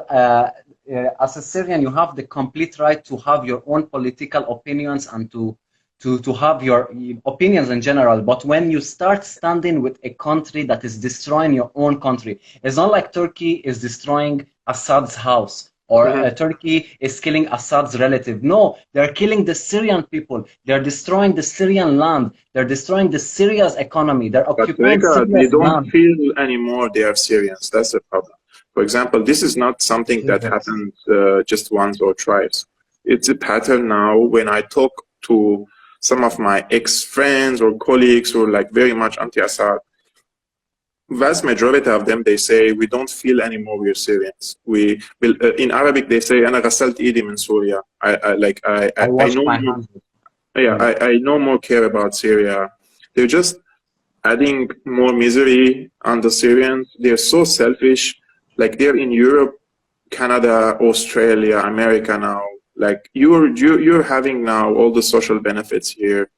As a Syrian, you have the complete right to have your own political opinions and to have your opinions in general. But when you start standing with a country that is destroying your own country, it's not like Turkey is destroying Assad's house or Turkey is killing Assad's relative. No, they're killing the Syrian people. They're destroying the Syrian land. They're destroying the Syria's economy. They're occupying Syria's they don't land. feel anymore they are Syrians. That's the problem. For example, this is not something that happened just once or twice. It's a pattern now. When I talk to some of my ex-friends or colleagues who are like very much anti-Assad, vast majority of them, they say, we don't feel anymore we're Syrians. We will, in Arabic, they say, أنا غسلت إيدي من سوريا. I I washed no my more, hands. yeah, Mm. I no more care about Syria. They're just adding more misery on the Syrians. They're so selfish. Like they're in Europe, Canada, Australia, America now. Like you're having now all the social benefits here.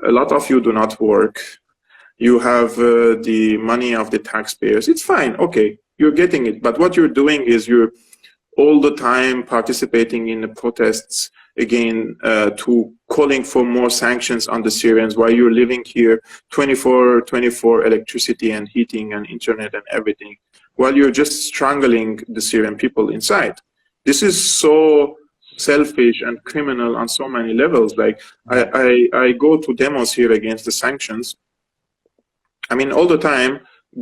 A lot of you do not work. You have the money of the taxpayers. It's fine. Okay, you're getting it. But what you're doing is you're all the time participating in the protests again to calling for more sanctions on the Syrians while you're living here 24/24 electricity and heating and internet and everything, while you're just strangling the Syrian people inside. This is so selfish and criminal on so many levels. Like I go to demos here against the sanctions. I mean, all the time,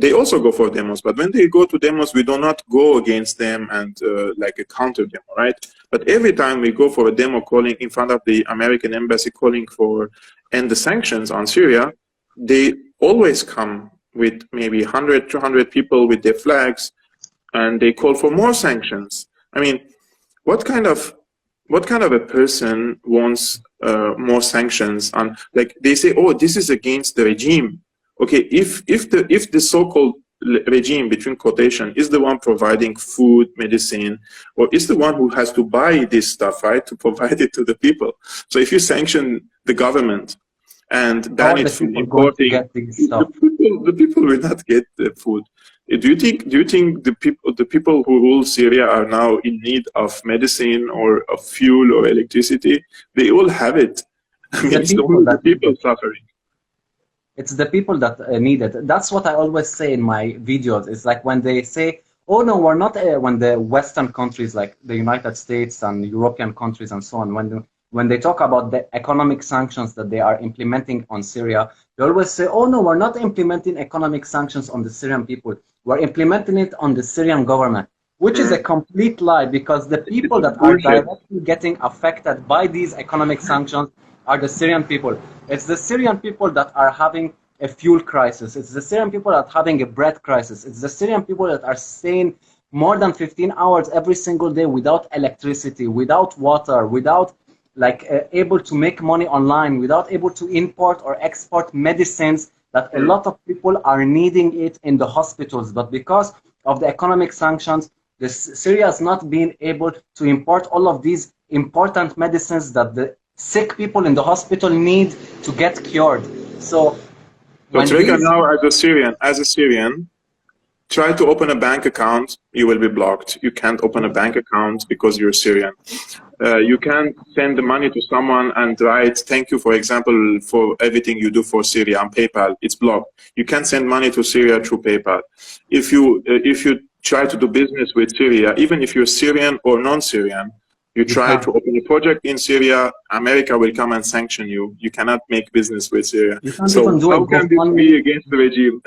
they also go for demos, but when they go to demos, we do not go against them and like a counter demo, right? But every time we go for a demo calling in front of the American embassy calling for end the sanctions on Syria, they always come with maybe 100, 200 people with their flags, and they call for more sanctions. I mean, what kind of a person wants more sanctions on? Like they say, oh, this is against the regime. Okay, if the so-called regime, between quotation, is the one providing food, medicine, or is the one who has to buy this stuff, right, to provide it to the people. So if you sanction the government and ban it from importing, the people will not get the food. Do you think the people who rule Syria are now in need of medicine or of fuel or electricity? They all have it. I mean, it's the people suffering. It's the people that need it. That's what I always say in my videos. It's like when they say, oh no, we're not, when the Western countries like the United States and European countries and so on, when they talk about the economic sanctions that they are implementing on Syria, they always say, oh no, we're not implementing economic sanctions on the Syrian people. We're implementing it on the Syrian government, which is a complete lie, because the people that are directly getting affected by these economic sanctions are the Syrian people. It's the Syrian people that are having a fuel crisis. It's the Syrian people that are having a bread crisis. It's the Syrian people that are staying more than 15 hours every single day without electricity, without water, without able to make money online, without able to import or export medicines that a lot of people are needing it in the hospitals. But because of the economic sanctions, Syria has not been able to import all of these important medicines that the sick people in the hospital need to get cured. So Treka, now as a Syrian, try to open a bank account, you will be blocked. You can't open a bank account because you're Syrian. You can't send the money to someone and write thank you, for example, for everything you do for Syria on PayPal. It's blocked. You can't send money to Syria through PayPal. If you try to do business with Syria, even if you're Syrian or non-Syrian, you try to open a project in Syria, America will come and sanction you. You cannot make business with Syria. So how can this be against the regime?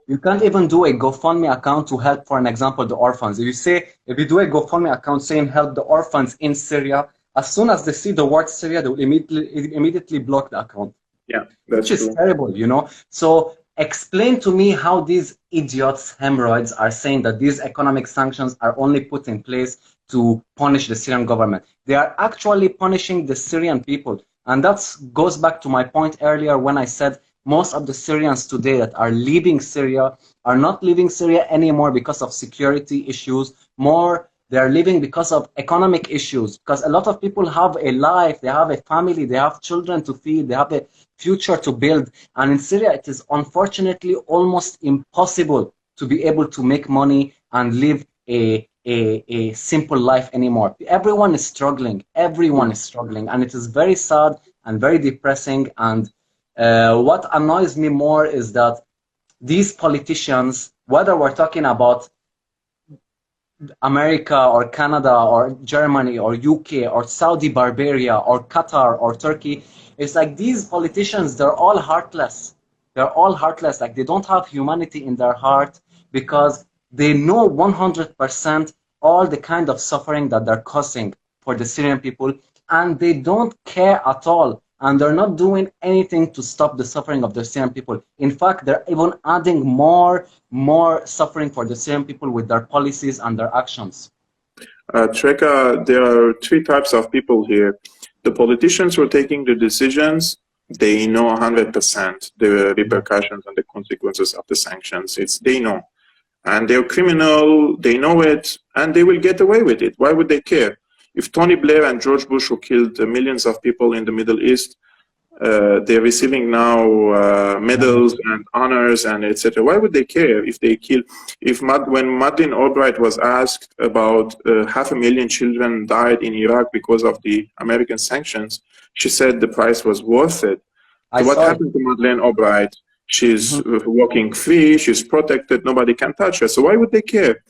You can't even do a GoFundMe account to help, for an example, the orphans. If you do a GoFundMe account saying help the orphans in Syria, as soon as they see the word Syria, they will immediately block the account. Yeah, that's which is terrible, you know. So explain to me how these idiots, hemorrhoids, are saying that these economic sanctions are only put in place to punish the Syrian government. They are actually punishing the Syrian people. And that goes back to my point earlier when I said most of the Syrians today that are leaving Syria are not leaving Syria anymore because of security issues. More, they are leaving because of economic issues. Because a lot of people have a life, they have a family, they have children to feed, they have a future to build. And in Syria, it is unfortunately almost impossible to be able to make money and live a simple life anymore. Everyone is struggling. Everyone is struggling. And it is very sad and very depressing. And what annoys me more is that these politicians, whether we're talking about America or Canada or Germany or UK or Saudi Arabia or Qatar or Turkey, it's like these politicians, they're all heartless. They're all heartless. Like they don't have humanity in their heart because they know 100% all the kind of suffering that they're causing for the Syrian people, and they don't care at all and they're not doing anything to stop the suffering of the Syrian people. In fact, they're even adding more suffering for the Syrian people with their policies and their actions. Treka, there are three types of people here. The politicians who are taking the decisions, they know 100% the repercussions and the consequences of the sanctions. They know. And they're criminal, they know it, and they will get away with it. Why would they care? If Tony Blair and George Bush, who killed millions of people in the Middle East, they're receiving now medals and honors and etc. Why would they care if they kill? When Madeleine Albright was asked about 500,000 children died in Iraq because of the American sanctions, she said the price was worth it. So what happened to Madeleine Albright? She's walking free, she's protected, nobody can touch her. So why would they care?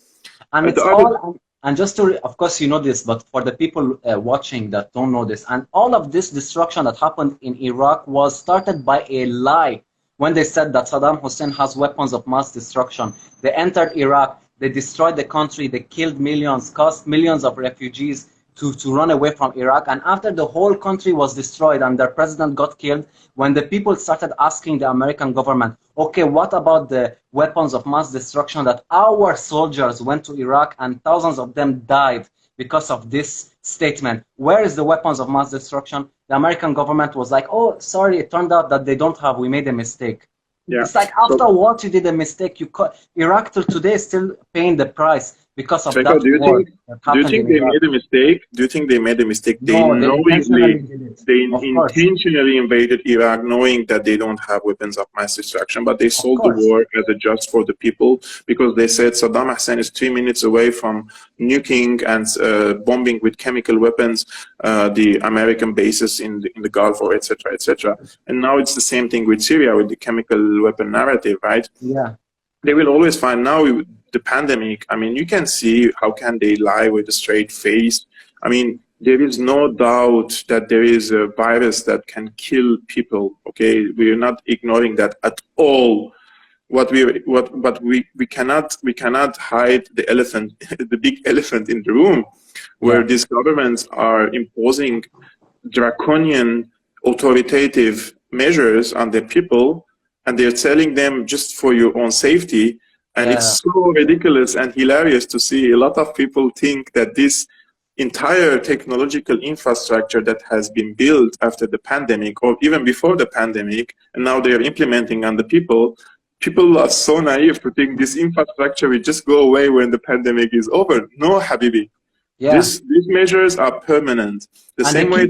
And it's all, and just to, of course you know this, but for the people watching that don't know this, and all of this destruction that happened in Iraq was started by a lie. When they said that Saddam Hussein has weapons of mass destruction, they entered Iraq, they destroyed the country, they killed millions, caused millions of refugees to run away from Iraq. And after the whole country was destroyed and their president got killed, when the people started asking the American government, okay, what about the weapons of mass destruction that our soldiers went to Iraq and thousands of them died because of this statement? Where is the weapons of mass destruction? The American government was like, oh, sorry, it turned out that they don't have, we made a mistake. Yeah. It's like after what you did a mistake, Iraq till today is still paying the price because of that war. Do you think they made a mistake? Do you think they made a mistake? No, they intentionally invaded Iraq knowing that they don't have weapons of mass destruction, but they sold the war as a just for the people because they said Saddam Hussein is 3 minutes away from nuking and bombing with chemical weapons the American bases in the Gulf, or etc., etc. And now it's the same thing with Syria with the chemical weapon narrative, right? Yeah. They will always find now the pandemic. I mean, you can see how can they lie with a straight face. I mean, there is no doubt that there is a virus that can kill people. Okay, we are not ignoring that at all. But we cannot hide the elephant, the big elephant in the room, where these governments are imposing draconian, authoritative measures on the people, and they're telling them just for your own safety. And it's so ridiculous and hilarious to see a lot of people think that this entire technological infrastructure that has been built after the pandemic or even before the pandemic, and now they're implementing on the people are so naive to think this infrastructure will just go away when the pandemic is over. No, Habibi. These measures are permanent. The same way.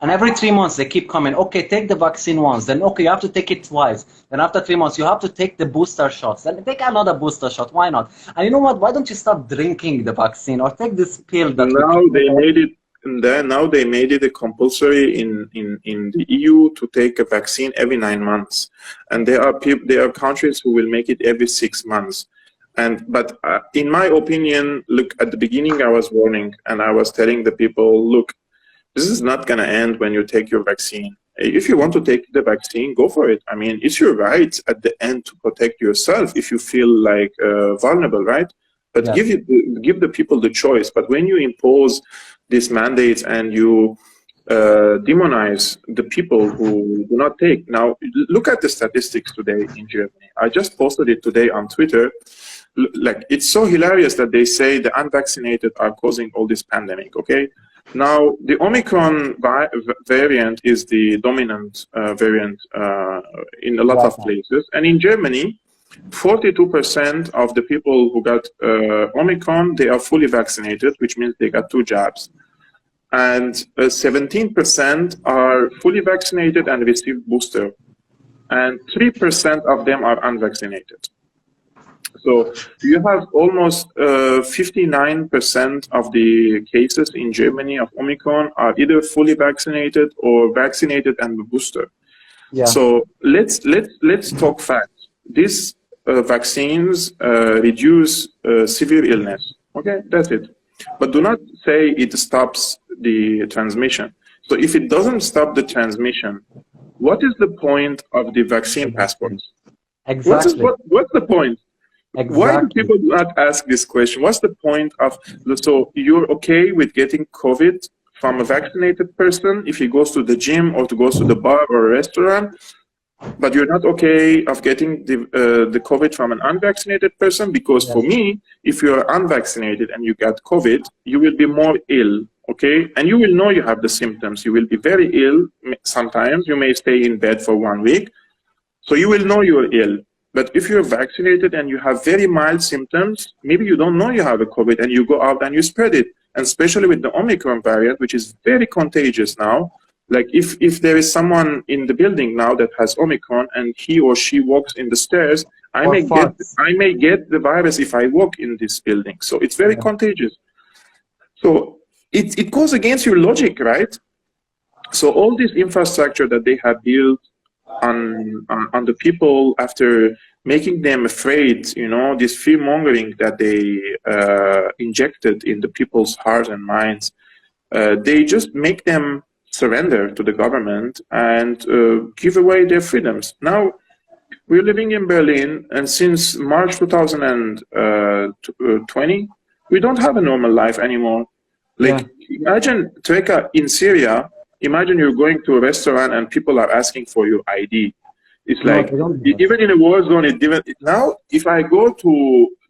And every 3 months they keep coming, okay, take the vaccine once, then okay, you have to take it twice. Then after 3 months, you have to take the booster shots. Then take another booster shot, why not? And you know what, why don't you stop drinking the vaccine or take this pill that now they made it a compulsory in the EU to take a vaccine every 9 months. And there are countries who will make it every 6 months. But in my opinion, look, at the beginning I was warning and I was telling the people, look, this is not going to end when you take your vaccine. If you want to take the vaccine, go for it. I mean, it's your right at the end to protect yourself if you feel like vulnerable, right? But give the people the choice. But when you impose these mandates and you demonize the people who do not take. Now, look at the statistics today in Germany. I just posted it today on Twitter. Like, it's so hilarious that they say the unvaccinated are causing all this pandemic, okay? Now, the Omicron variant is the dominant variant in a lot of places. And in Germany, 42% of the people who got Omicron, they are fully vaccinated, which means they got 2 jabs. And 17% are fully vaccinated and received booster. And 3% of them are unvaccinated. So you have almost 59% of the cases in Germany of Omicron are either fully vaccinated or vaccinated and a booster. So let's talk facts. These vaccines reduce severe illness. Okay, that's it. But do not say it stops the transmission. So if it doesn't stop the transmission, what is the point of the vaccine passports? Exactly. What's the point? Exactly. Why do people not ask this question? What's the point of, so you're okay with getting COVID from a vaccinated person if he goes to the gym or to goes to the bar or a restaurant, but you're not okay of getting the COVID from an unvaccinated person, because for me, if you're unvaccinated and you get COVID, you will be more ill, okay? And you will know you have the symptoms. You will be very ill. Sometimes you may stay in bed for 1 week. So you will know you're ill. But if you're vaccinated and you have very mild symptoms, maybe you don't know you have a COVID and you go out and you spread it. And especially with the Omicron variant, which is very contagious now. Like if there is someone in the building now that has Omicron and he or she walks in the stairs, I may get the virus if I walk in this building. So it's very contagious. So it goes against your logic, right? So all this infrastructure that they have built on the people, after making them afraid, you know, this fear mongering that they injected in the people's hearts and minds, they just make them surrender to the government and give away their freedoms. Now, we're living in Berlin, and since March 2020, we don't have a normal life anymore. Like, imagine, Treka, in Syria, imagine you're going to a restaurant and people are asking for your ID. It's like, even in a war zone, now, if I go to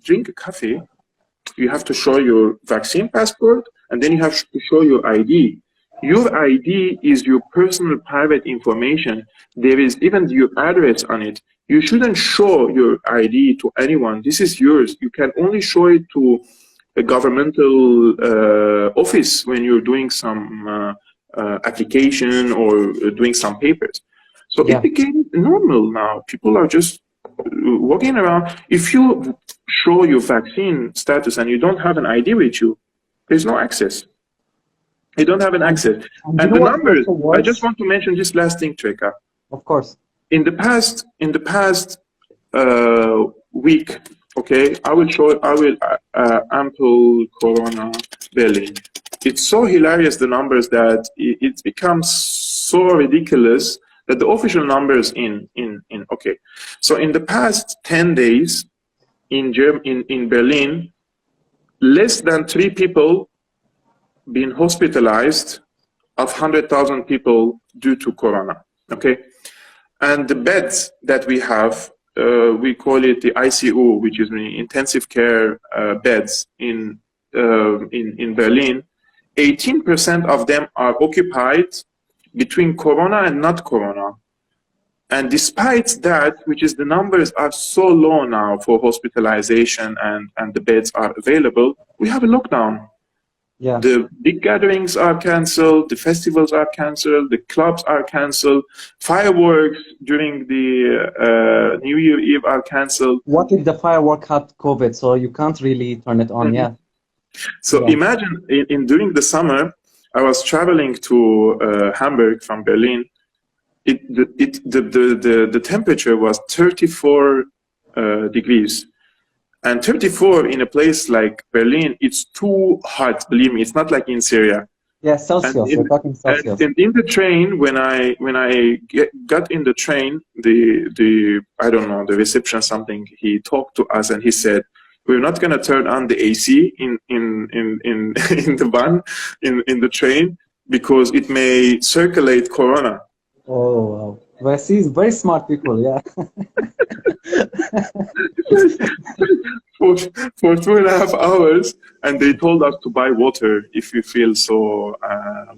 drink a coffee, you have to show your vaccine passport, and then you have to show your ID. Your ID is your personal private information. There is even your address on it. You shouldn't show your ID to anyone. This is yours. You can only show it to a governmental office when you're doing some application or doing some papers. So it became normal now. People are just walking around. If you show your vaccine status and you don't have an ID with you, there's no access. You don't have an access. And the numbers, I just want to mention this last thing, Treka. Of course. In the past week, okay, I will ample Corona Berlin. It's so hilarious, the numbers, that it becomes so ridiculous that the official numbers okay. So in the past 10 days in Berlin, less than 3 people been hospitalized of 100,000 people due to Corona, okay? And the beds that we have, we call it the ICU, which is the intensive care beds in Berlin. 18% of them are occupied between Corona and not Corona. And despite that, which is the numbers are so low now for hospitalization and the beds are available, we have a lockdown. Yeah. The big gatherings are cancelled, the festivals are cancelled, the clubs are cancelled, fireworks during the New Year Eve are cancelled. What if the firework had COVID, so you can't really turn it on? So imagine during the summer, I was traveling to Hamburg from Berlin. The temperature was 34 degrees. And 34 in a place like Berlin, it's too hot. Believe me, it's not like in Syria. Yeah, Celsius. We're talking Celsius. And in the train, when I got in the train, I don't know, the reception something, he talked to us and he said, "We're not going to turn on the AC in the van in the train because it may circulate Corona." Oh, wow. Well, see, very smart people, yeah. for 2.5 hours, and they told us to buy water if you feel so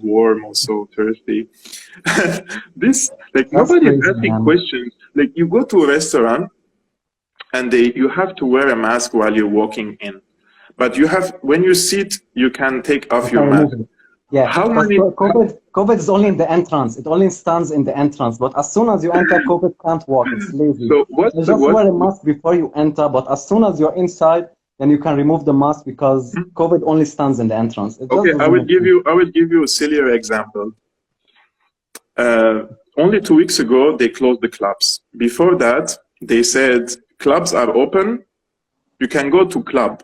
warm or so thirsty. This, like, nobody is asking questions. Like, you go to a restaurant, and you have to wear a mask while you're walking in. But when you sit, you can take off your mask. Yeah, COVID is only in the entrance. It only stands in the entrance. But as soon as you enter, COVID can't walk. It's lazy. So you just wear a mask before you enter. But as soon as you're inside, then you can remove the mask because COVID only stands in the entrance. Okay, I will give you a sillier example. Only 2 weeks ago, they closed the clubs. Before that, they said clubs are open. You can go to club,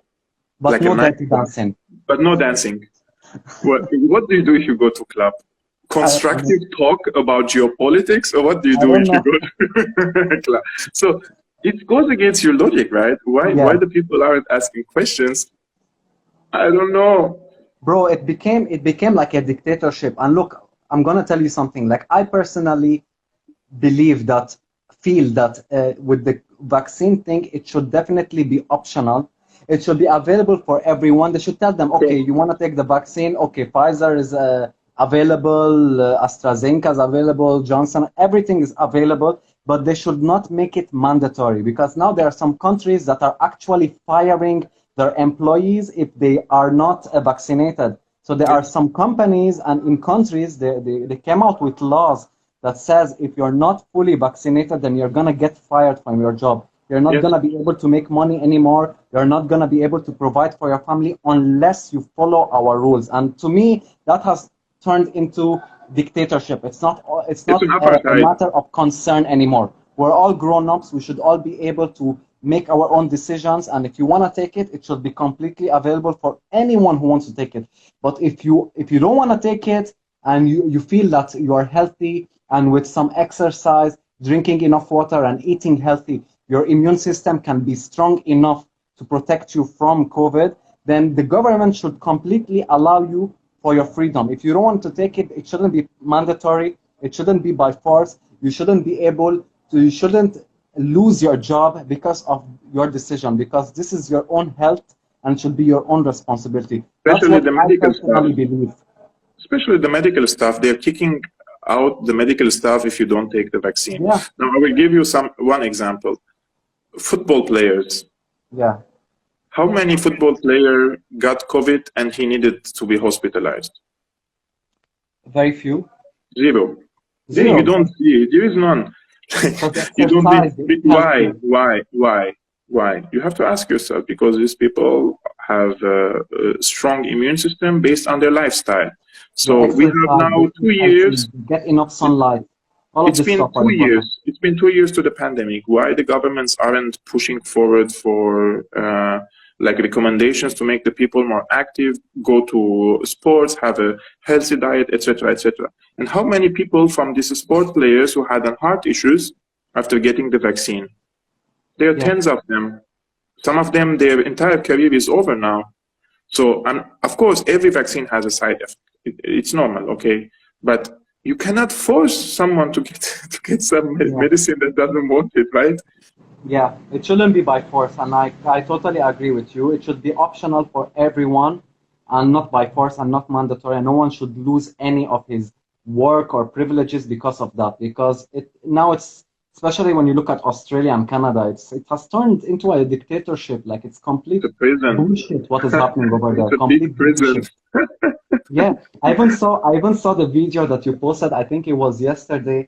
but like no dancing. But no dancing. What do you do if you go to club? Constructive talk about geopolitics, or what do you do if you go to club? So it goes against your logic, right? Why the people aren't asking questions? I don't know. bro, it became like a dictatorship. And look, I'm gonna tell you something. Like I personally believe that, feel that with the vaccine thing, it should definitely be optional. It should be available for everyone. They should tell them, okay, So you want to take the vaccine? Okay, Pfizer is available, AstraZeneca is available, Johnson, everything is available, but they should not make it mandatory, because now there are some countries that are actually firing their employees if they are not vaccinated. So there are yes, some companies and in countries, they came out with laws that says if you're not fully vaccinated, then you're gonna get fired from your job. You're not yes, gonna be able to make money anymore. You're not gonna be able to provide for your family unless you follow our rules. And to me, that has turned into dictatorship. It's it's not an a apartheid. matter of concern anymore. We're all grown-ups. We should all be able to make our own decisions. And if you want to take it, it should be completely available for anyone who wants to take it. But if you don't want to take it and you feel that you are healthy and with some exercise, drinking enough water and eating healthy, your immune system can be strong enough to protect you from COVID, then the government should completely allow you for your freedom. If you don't want to take it, it shouldn't be mandatory. It shouldn't be by force. You shouldn't lose your job because of your decision, because this is your own health and should be your own responsibility. That's Especially what the I medical staff. personally believe. Especially the medical staff. They're kicking out the medical staff if you don't take the vaccine. Yeah, Now, I will give you one example. Football players. yeah. How many football player got COVID and he needed to be hospitalized? Very few. Zero. There you Zero. don't see it. There is none. Because You don't exercise is why, healthy. why, why, why? You have to ask yourself, because these people have a strong immune system based on their lifestyle. The So we have exercise, they now eat 2 years. healthy, they get enough sunlight. All of It's this been stuff are two important. years. It's been 2 years to the pandemic. Why the governments aren't pushing forward for like recommendations to make the people more active, go to sports, have a healthy diet, etc., etc. And how many people from these sport players who had heart issues after getting the vaccine? There are Yeah, tens of them. Some of them, their entire career is over now. So, and of course, every vaccine has a side effect. It's normal, okay? But you cannot force someone to get to get some yeah. medicine that doesn't want it, right? Yeah, it shouldn't be by force, and I totally agree with you. It should be optional for everyone and not by force and not mandatory. And no one should lose any of his work or privileges because of that. Because now it's, especially when you look at Australia and Canada, it has turned into a dictatorship. Like it's complete The prison. bullshit what is happening over It's there. a big Complete prison. bullshit. Yeah, I even saw the video that you posted. I think it was yesterday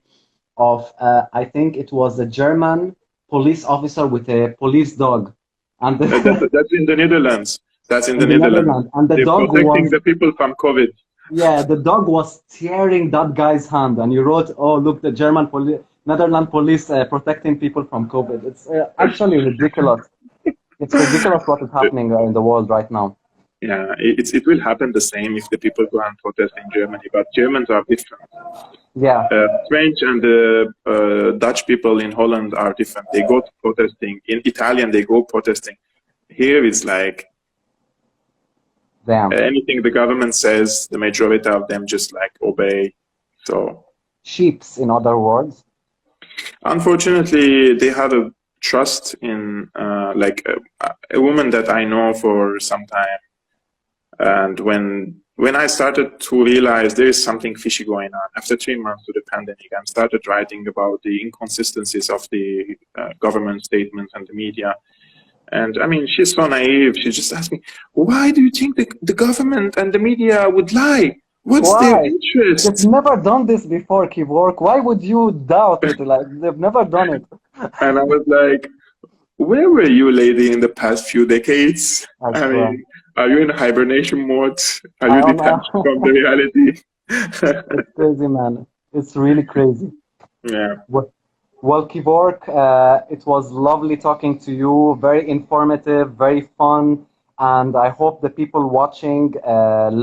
of I think it was a German police officer with a police dog, and That's in the Netherlands. That's in in the the Netherlands. Netherlands, and the They're dog protecting was, the people from COVID. yeah, the dog was tearing that guy's hand, and you wrote, "Oh, look, the German police, Netherlands police protecting people from COVID." It's actually ridiculous. It's ridiculous what is happening in the world right now. Yeah, it will happen the same if the people go and protest in Germany. But Germans are different. Yeah, French and the Dutch people in Holland are different. They go to protesting. In Italian, they go protesting. Here, it's like damn. anything the government says, the majority of them just like obey. So, Sheeps, in other words. unfortunately, they have a trust in like a woman that I know for some time. And when I started to realize there is something fishy going on after 3 months to the pandemic, I started writing about the inconsistencies of the government statements and the media. And I mean, she's so naive. She just asked me, "Why do you think the government and the media would lie? What's their Why? They've interest?" never done this before, Kevork. Why would you doubt it? Like they've never done it. And I was like, "Where were you, lady, in the past few decades? I I swear. mean, are you in hibernation mode? Are I you don't detached from the know. reality?" It's crazy, man. It's really crazy. Yeah. Well, Kevork, it was lovely talking to you. Very informative, very fun, and I hope the people watching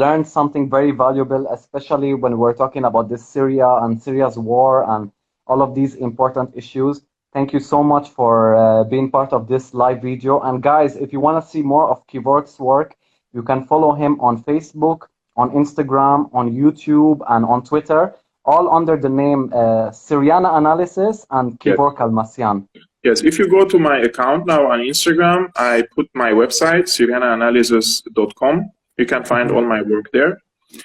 learned something very valuable, especially when we're talking about this Syria and Syria's war and all of these important issues. Thank you so much for being part of this live video. And guys, if you want to see more of Kevork's work, You can follow him on Facebook, on Instagram, on YouTube, and on Twitter, all under the name Syriana Analysis and Yes. Kevork Almassian. Yes, if you go to my account now on Instagram, I put my website, syrianaanalysis.com. You can find all my work there.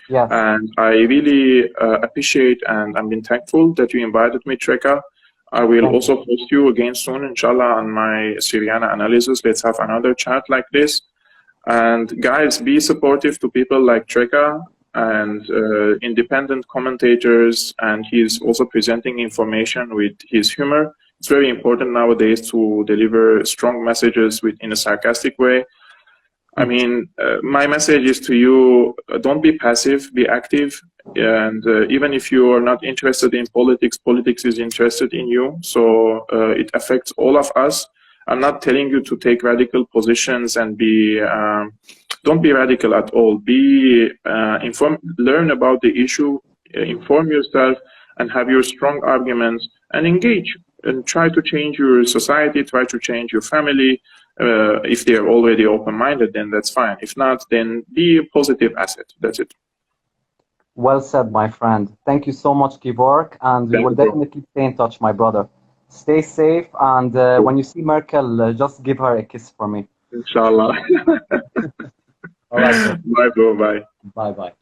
Yes. And I really appreciate and I'm been thankful that you invited me, Treka. I will also host you again soon, inshallah, on my Syriana analysis. Let's have another chat like this. And guys, be supportive to people like Treka and independent commentators. And he's also presenting information with his humor. It's very important nowadays to deliver strong messages in a sarcastic way. I mean, my message is to you, don't be passive, be active. And even if you are not interested in politics, politics is interested in you. So it affects all of us. I'm not telling you to take radical positions and don't be radical at all. Be informed, learn about the issue, inform yourself, and have your strong arguments and engage and try to change your society, try to change your family. If they're already open-minded, then that's fine. If not, then be a positive asset. That's it. Well said, my friend. Thank you so much, Kevork, and we will definitely stay in touch, my brother. Stay safe, and when you see Merkel, just give her a kiss for me. Inshallah. All right. Bye, bro. Bye. Bye-bye.